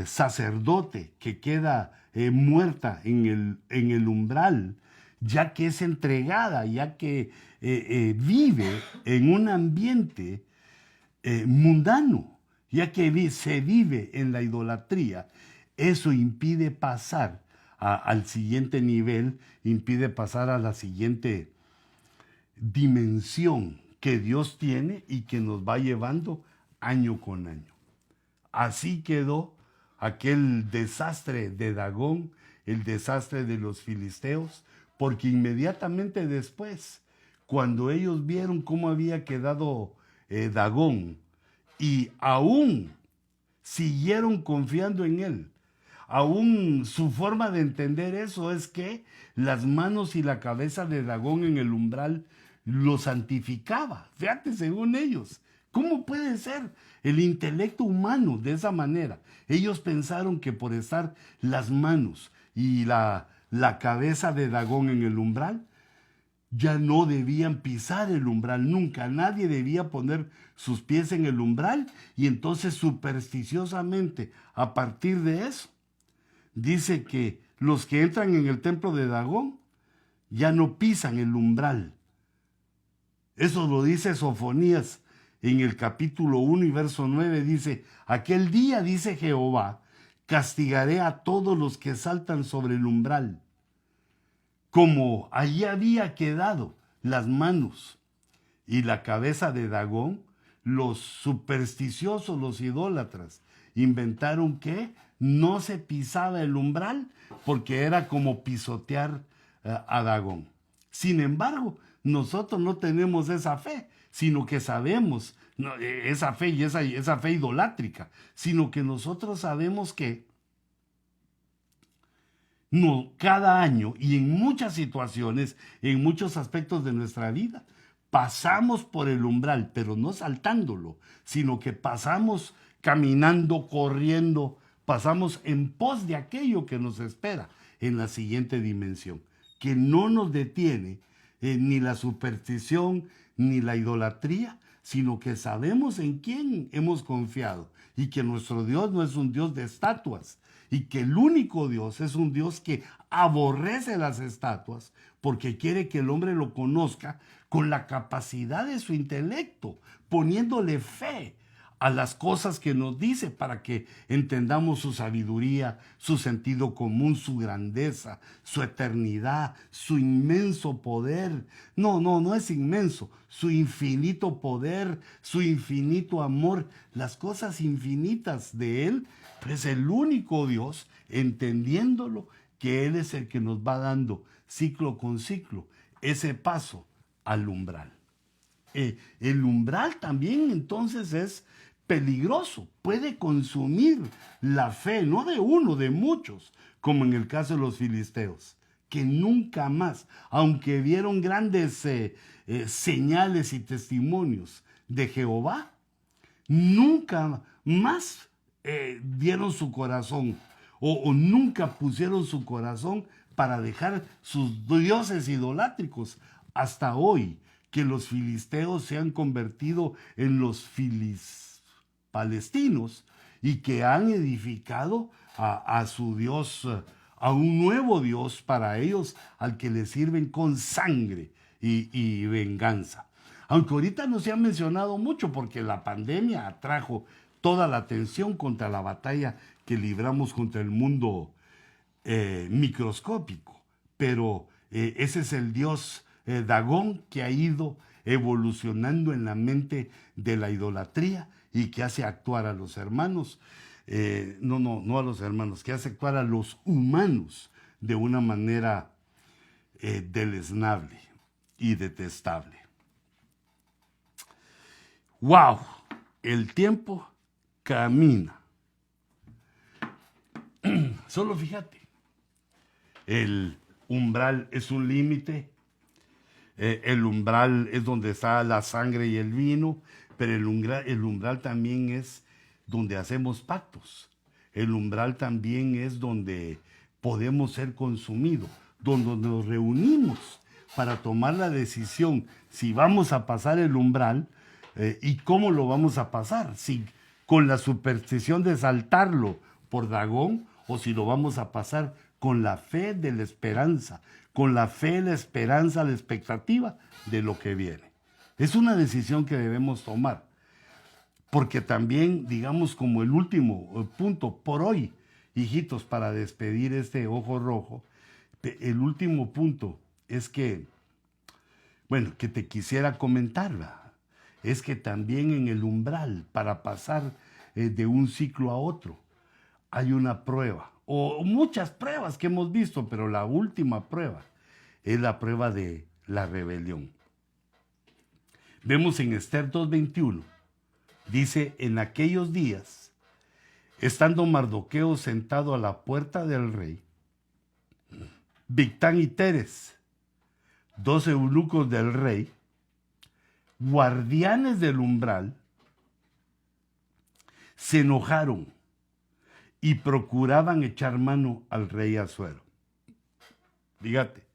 sacerdote que queda muerta en el umbral, ya que es entregada, ya que vive en un ambiente mundano, ya que se vive en la idolatría. Eso impide pasar al siguiente nivel, impide pasar a la siguiente dimensión que Dios tiene y que nos va llevando año con año. Así quedó aquel desastre de Dagón, el desastre de los filisteos, porque inmediatamente después cuando ellos vieron cómo había quedado Dagón y aún siguieron confiando en él. Aún su forma de entender eso es que las manos y la cabeza de Dagón en el umbral lo santificaba. Fíjate, según ellos. ¿Cómo puede ser el intelecto humano de esa manera? Ellos pensaron que por estar las manos y la cabeza de Dagón en el umbral, ya no debían pisar el umbral nunca. Nadie debía poner sus pies en el umbral y entonces supersticiosamente, a partir de eso, dice que los que entran en el templo de Dagón ya no pisan el umbral. Eso lo dice Sofonías en el capítulo 1 y verso 9. Dice, aquel día, dice Jehová, castigaré a todos los que saltan sobre el umbral. Como allí había quedado las manos y la cabeza de Dagón, los supersticiosos, los idólatras, inventaron que no se pisaba el umbral porque era como pisotear a Dagón. Sin embargo, nosotros no tenemos esa fe, sino que sabemos, no, esa fe y esa fe idolátrica, sino que nosotros sabemos que no, cada año y en muchas situaciones, en muchos aspectos de nuestra vida, pasamos por el umbral, pero no saltándolo, sino que pasamos caminando, corriendo, pasamos en pos de aquello que nos espera en la siguiente dimensión, que no nos detiene ni la superstición ni la idolatría, sino que sabemos en quién hemos confiado y que nuestro Dios no es un Dios de estatuas y que el único Dios es un Dios que aborrece las estatuas porque quiere que el hombre lo conozca con la capacidad de su intelecto, poniéndole fe a las cosas que nos dice para que entendamos su sabiduría, su sentido común, su grandeza, su eternidad, su inmenso poder. No es inmenso, su infinito poder, su infinito amor, las cosas infinitas de Él, pues el único Dios, entendiéndolo, que Él es el que nos va dando ciclo con ciclo ese paso al umbral. El umbral también entonces es peligroso, puede consumir la fe, no de uno, de muchos, como en el caso de los filisteos, que nunca más, aunque vieron grandes señales y testimonios de Jehová, nunca más dieron su corazón o nunca pusieron su corazón para dejar sus dioses idolátricos hasta hoy, que los filisteos se han convertido en los palestinos y que han edificado a su Dios, a un nuevo Dios para ellos, al que le sirven con sangre y venganza. Aunque ahorita no se ha mencionado mucho porque la pandemia atrajo toda la atención contra la batalla que libramos contra el mundo microscópico, pero ese es el Dios Dagón que ha ido evolucionando en la mente de la idolatría y que hace actuar a los hermanos, no a los hermanos, que hace actuar a los humanos de una manera deleznable y detestable. ¡Wow! El tiempo camina. Solo fíjate, el umbral es un límite, el umbral es donde está la sangre y el vino, pero el umbral también es donde hacemos pactos. El umbral también es donde podemos ser consumidos, donde nos reunimos para tomar la decisión si vamos a pasar el umbral y cómo lo vamos a pasar, si con la superstición de saltarlo por Dagón o si lo vamos a pasar con la fe de la esperanza, con la fe, la esperanza, la expectativa de lo que viene. Es una decisión que debemos tomar, porque también, digamos, como el último punto por hoy, hijitos, para despedir este ojo rojo, el último punto es que, bueno, que te quisiera comentar, ¿verdad? Es que también en el umbral, para pasar de un ciclo a otro, hay una prueba, o muchas pruebas que hemos visto, pero la última prueba es la prueba de la rebelión. Vemos en Esther 2:21, dice, en aquellos días, estando Mardoqueo sentado a la puerta del rey, Bigtán y Teres, 2 eunucos del rey, guardianes del umbral, se enojaron y procuraban echar mano al rey Asuero. Fíjate,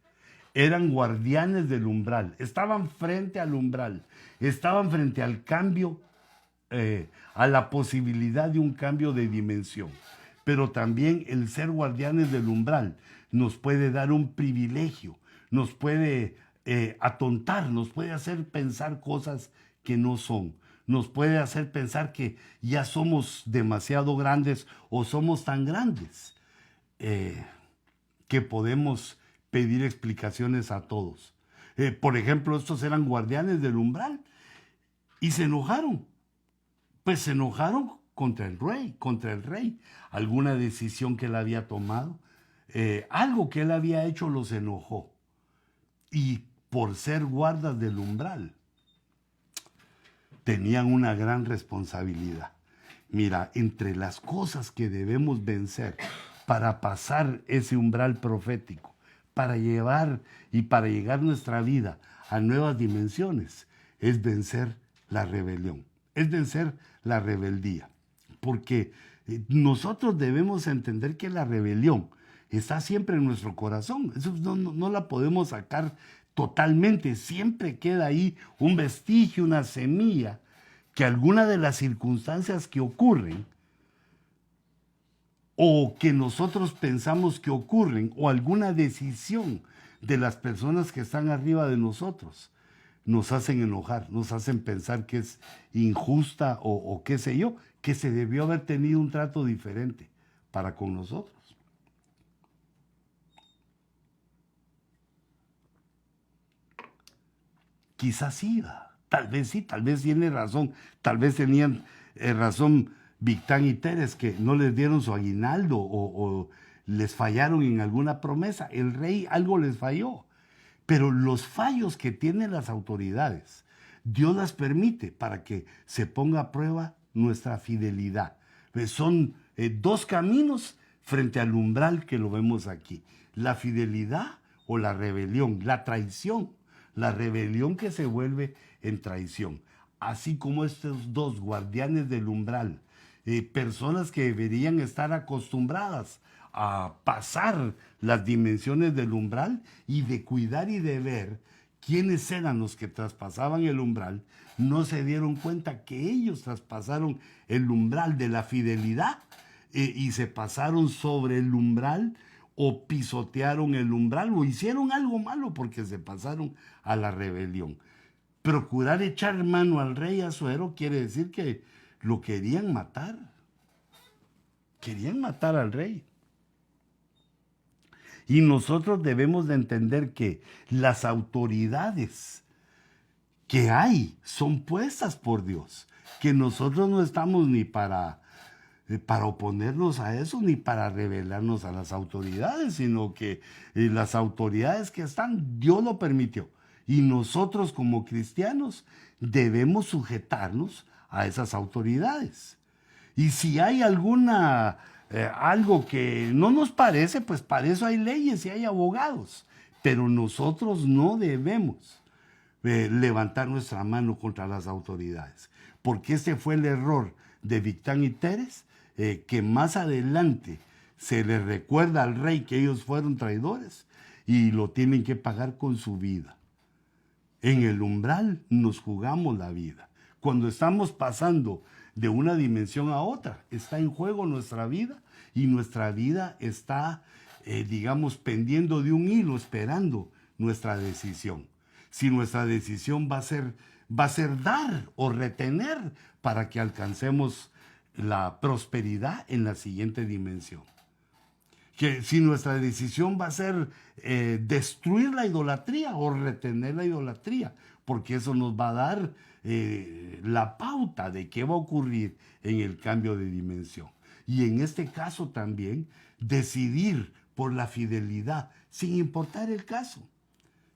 eran guardianes del umbral, estaban frente al umbral, estaban frente al cambio, a la posibilidad de un cambio de dimensión. Pero también el ser guardianes del umbral nos puede dar un privilegio, nos puede atontar, nos puede hacer pensar cosas que no son, nos puede hacer pensar que ya somos demasiado grandes o somos tan grandes que podemos pedir explicaciones a todos. Por ejemplo, estos eran guardianes del umbral y se enojaron. Pues se enojaron contra el rey. Alguna decisión que él había tomado, algo que él había hecho los enojó. Y por ser guardas del umbral, tenían una gran responsabilidad. Mira, entre las cosas que debemos vencer para pasar ese umbral profético, para llegar nuestra vida a nuevas dimensiones, es vencer la rebelión, es vencer la rebeldía. Porque nosotros debemos entender que la rebelión está siempre en nuestro corazón. Eso no la podemos sacar totalmente. Siempre queda ahí un vestigio, una semilla, que alguna de las circunstancias que ocurren o que nosotros pensamos que ocurren o alguna decisión de las personas que están arriba de nosotros nos hacen enojar, nos hacen pensar que es injusta o qué sé yo, que se debió haber tenido un trato diferente para con nosotros. Quizás sí, tal vez tiene razón, tal vez tenían razón Bigtán y Teres, que no les dieron su aguinaldo o les fallaron en alguna promesa. El rey algo les falló. Pero los fallos que tienen las autoridades, Dios las permite para que se ponga a prueba nuestra fidelidad. Son dos caminos frente al umbral que lo vemos aquí. La fidelidad o la rebelión, la traición, la rebelión que se vuelve en traición. Así como estos dos guardianes del umbral, personas que deberían estar acostumbradas a pasar las dimensiones del umbral y de cuidar y de ver quiénes eran los que traspasaban el umbral, no se dieron cuenta que ellos traspasaron el umbral de la fidelidad y se pasaron sobre el umbral o pisotearon el umbral o hicieron algo malo porque se pasaron a la rebelión. Procurar echar mano al rey Asuero quiere decir que lo querían matar. Querían matar al rey. Y nosotros debemos de entender que las autoridades que hay son puestas por Dios, que nosotros no estamos ni para oponernos a eso, ni para rebelarnos a las autoridades, sino que las autoridades que están, Dios lo permitió. Y nosotros como cristianos debemos sujetarnos a esas autoridades. Y si hay algo que no nos parece, pues para eso hay leyes y hay abogados. Pero nosotros no debemos levantar nuestra mano contra las autoridades. Porque este fue el error de Bigtán y Teres, que más adelante se les recuerda al rey que ellos fueron traidores y lo tienen que pagar con su vida. En el umbral nos jugamos la vida. Cuando estamos pasando de una dimensión a otra, está en juego nuestra vida y nuestra vida está, pendiendo de un hilo, esperando nuestra decisión. Si nuestra decisión va a ser dar o retener para que alcancemos la prosperidad en la siguiente dimensión. Que si nuestra decisión va a ser destruir la idolatría o retener la idolatría, porque eso nos va a dar la pauta de qué va a ocurrir en el cambio de dimensión. Y en este caso también decidir por la fidelidad, sin importar el caso.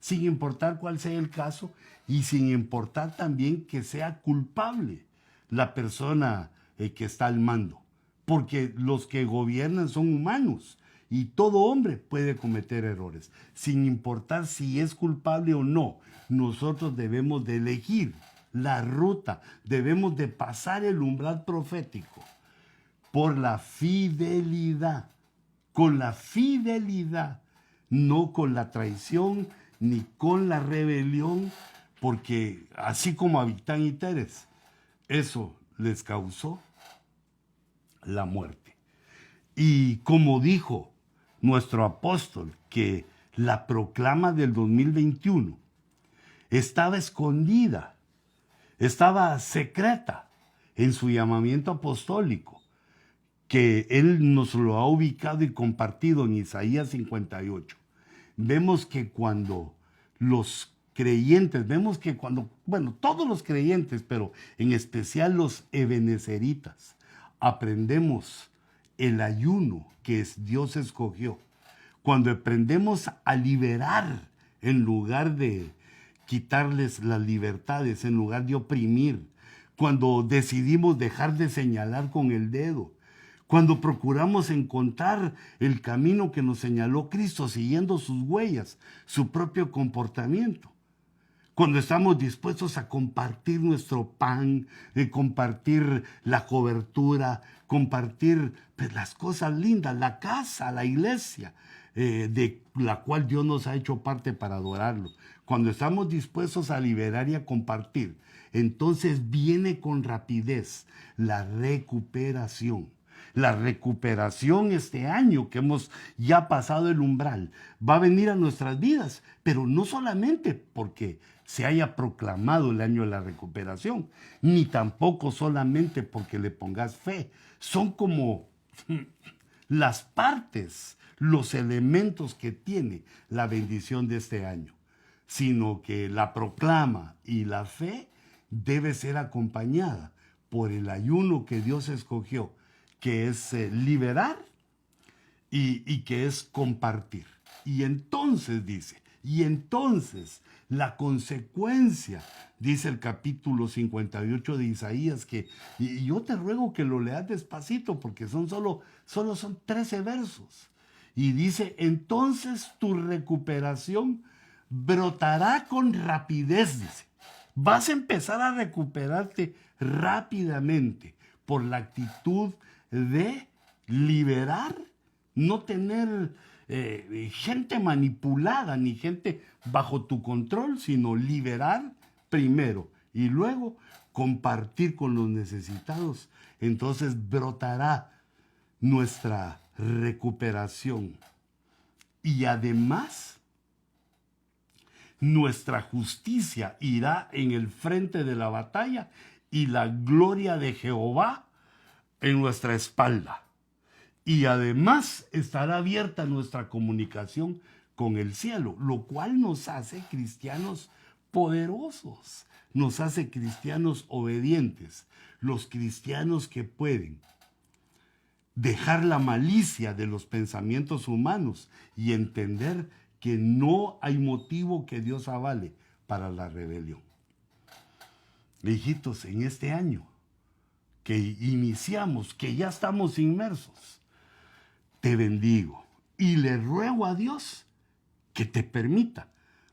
sin importar cuál sea el caso y sin importar también que sea culpable la persona que está al mando, porque los que gobiernan son humanos y todo hombre puede cometer errores, sin importar si es culpable o no. Nosotros debemos de elegir la ruta, debemos de pasar el umbral profético por la fidelidad, con la fidelidad, no con la traición ni con la rebelión, porque así como a Victán y Teres, eso les causó la muerte. Y como dijo nuestro apóstol, que la proclama del 2021 estaba escondida, estaba secreta en su llamamiento apostólico, que él nos lo ha ubicado y compartido en Isaías 58. Vemos que cuando los creyentes, todos los creyentes, pero en especial los ebenezeritas, aprendemos el ayuno que Dios escogió, cuando aprendemos a liberar en lugar de quitarles las libertades, en lugar de oprimir, cuando decidimos dejar de señalar con el dedo, cuando procuramos encontrar el camino que nos señaló Cristo siguiendo sus huellas, su propio comportamiento, cuando estamos dispuestos a compartir nuestro pan, compartir la cobertura, compartir las cosas lindas, la casa, la iglesia, de la cual Dios nos ha hecho parte para adorarlo. Cuando estamos dispuestos a liberar y a compartir, entonces viene con rapidez la recuperación. La recuperación este año que hemos ya pasado el umbral va a venir a nuestras vidas, pero no solamente porque se haya proclamado el año de la recuperación, ni tampoco solamente porque le pongas fe. Son como las partes, los elementos que tiene la bendición de este año, sino que la proclama y la fe debe ser acompañada por el ayuno que Dios escogió, que es liberar y que es compartir. Y entonces dice, la consecuencia, dice el capítulo 58 de Isaías, y yo te ruego que lo leas despacito porque solo son 13 versos. Y dice, entonces tu recuperación brotará con rapidez, dice. Vas a empezar a recuperarte rápidamente por la actitud de liberar, no tener gente manipulada ni gente bajo tu control, sino liberar primero y luego compartir con los necesitados. Entonces brotará nuestra recuperación y además nuestra justicia irá en el frente de la batalla y la gloria de Jehová en nuestra espalda. Y además estará abierta nuestra comunicación con el cielo, lo cual nos hace cristianos poderosos, nos hace cristianos obedientes, los cristianos que pueden dejar la malicia de los pensamientos humanos y entender que no hay motivo que Dios avale para la rebelión. Hijitos, en este año que iniciamos, que ya estamos inmersos, te bendigo y le ruego a Dios que te permita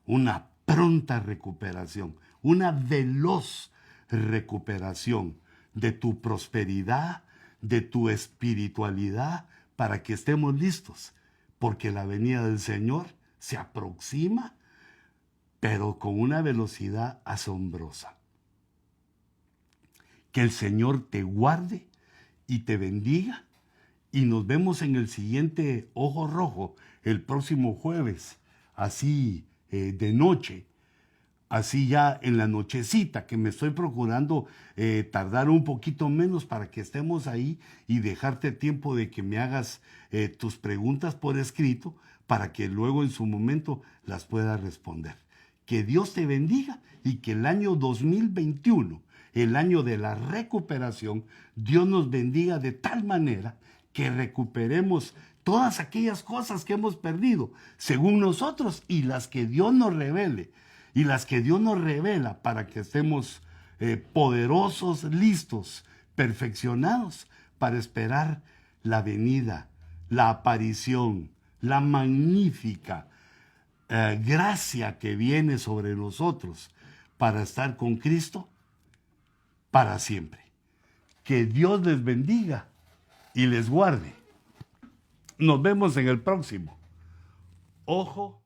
una pronta recuperación, una veloz recuperación de tu prosperidad, de tu espiritualidad, para que estemos listos, porque la venida del Señor se aproxima, pero con una velocidad asombrosa. Que el Señor te guarde y te bendiga. Y nos vemos en el siguiente Ojo Rojo, el próximo jueves, así de noche, así ya en la nochecita, que me estoy procurando tardar un poquito menos para que estemos ahí y dejarte tiempo de que me hagas tus preguntas por escrito para que luego en su momento las pueda responder. Que Dios te bendiga y que el año 2021, el año de la recuperación, Dios nos bendiga de tal manera que recuperemos todas aquellas cosas que hemos perdido, según nosotros, y las que Dios nos revele, y las que Dios nos revela para que estemos poderosos, listos, perfeccionados para esperar la venida, la aparición, la magnífica gracia que viene sobre nosotros para estar con Cristo para siempre. Que Dios les bendiga y les guarde. Nos vemos en el próximo. Ojo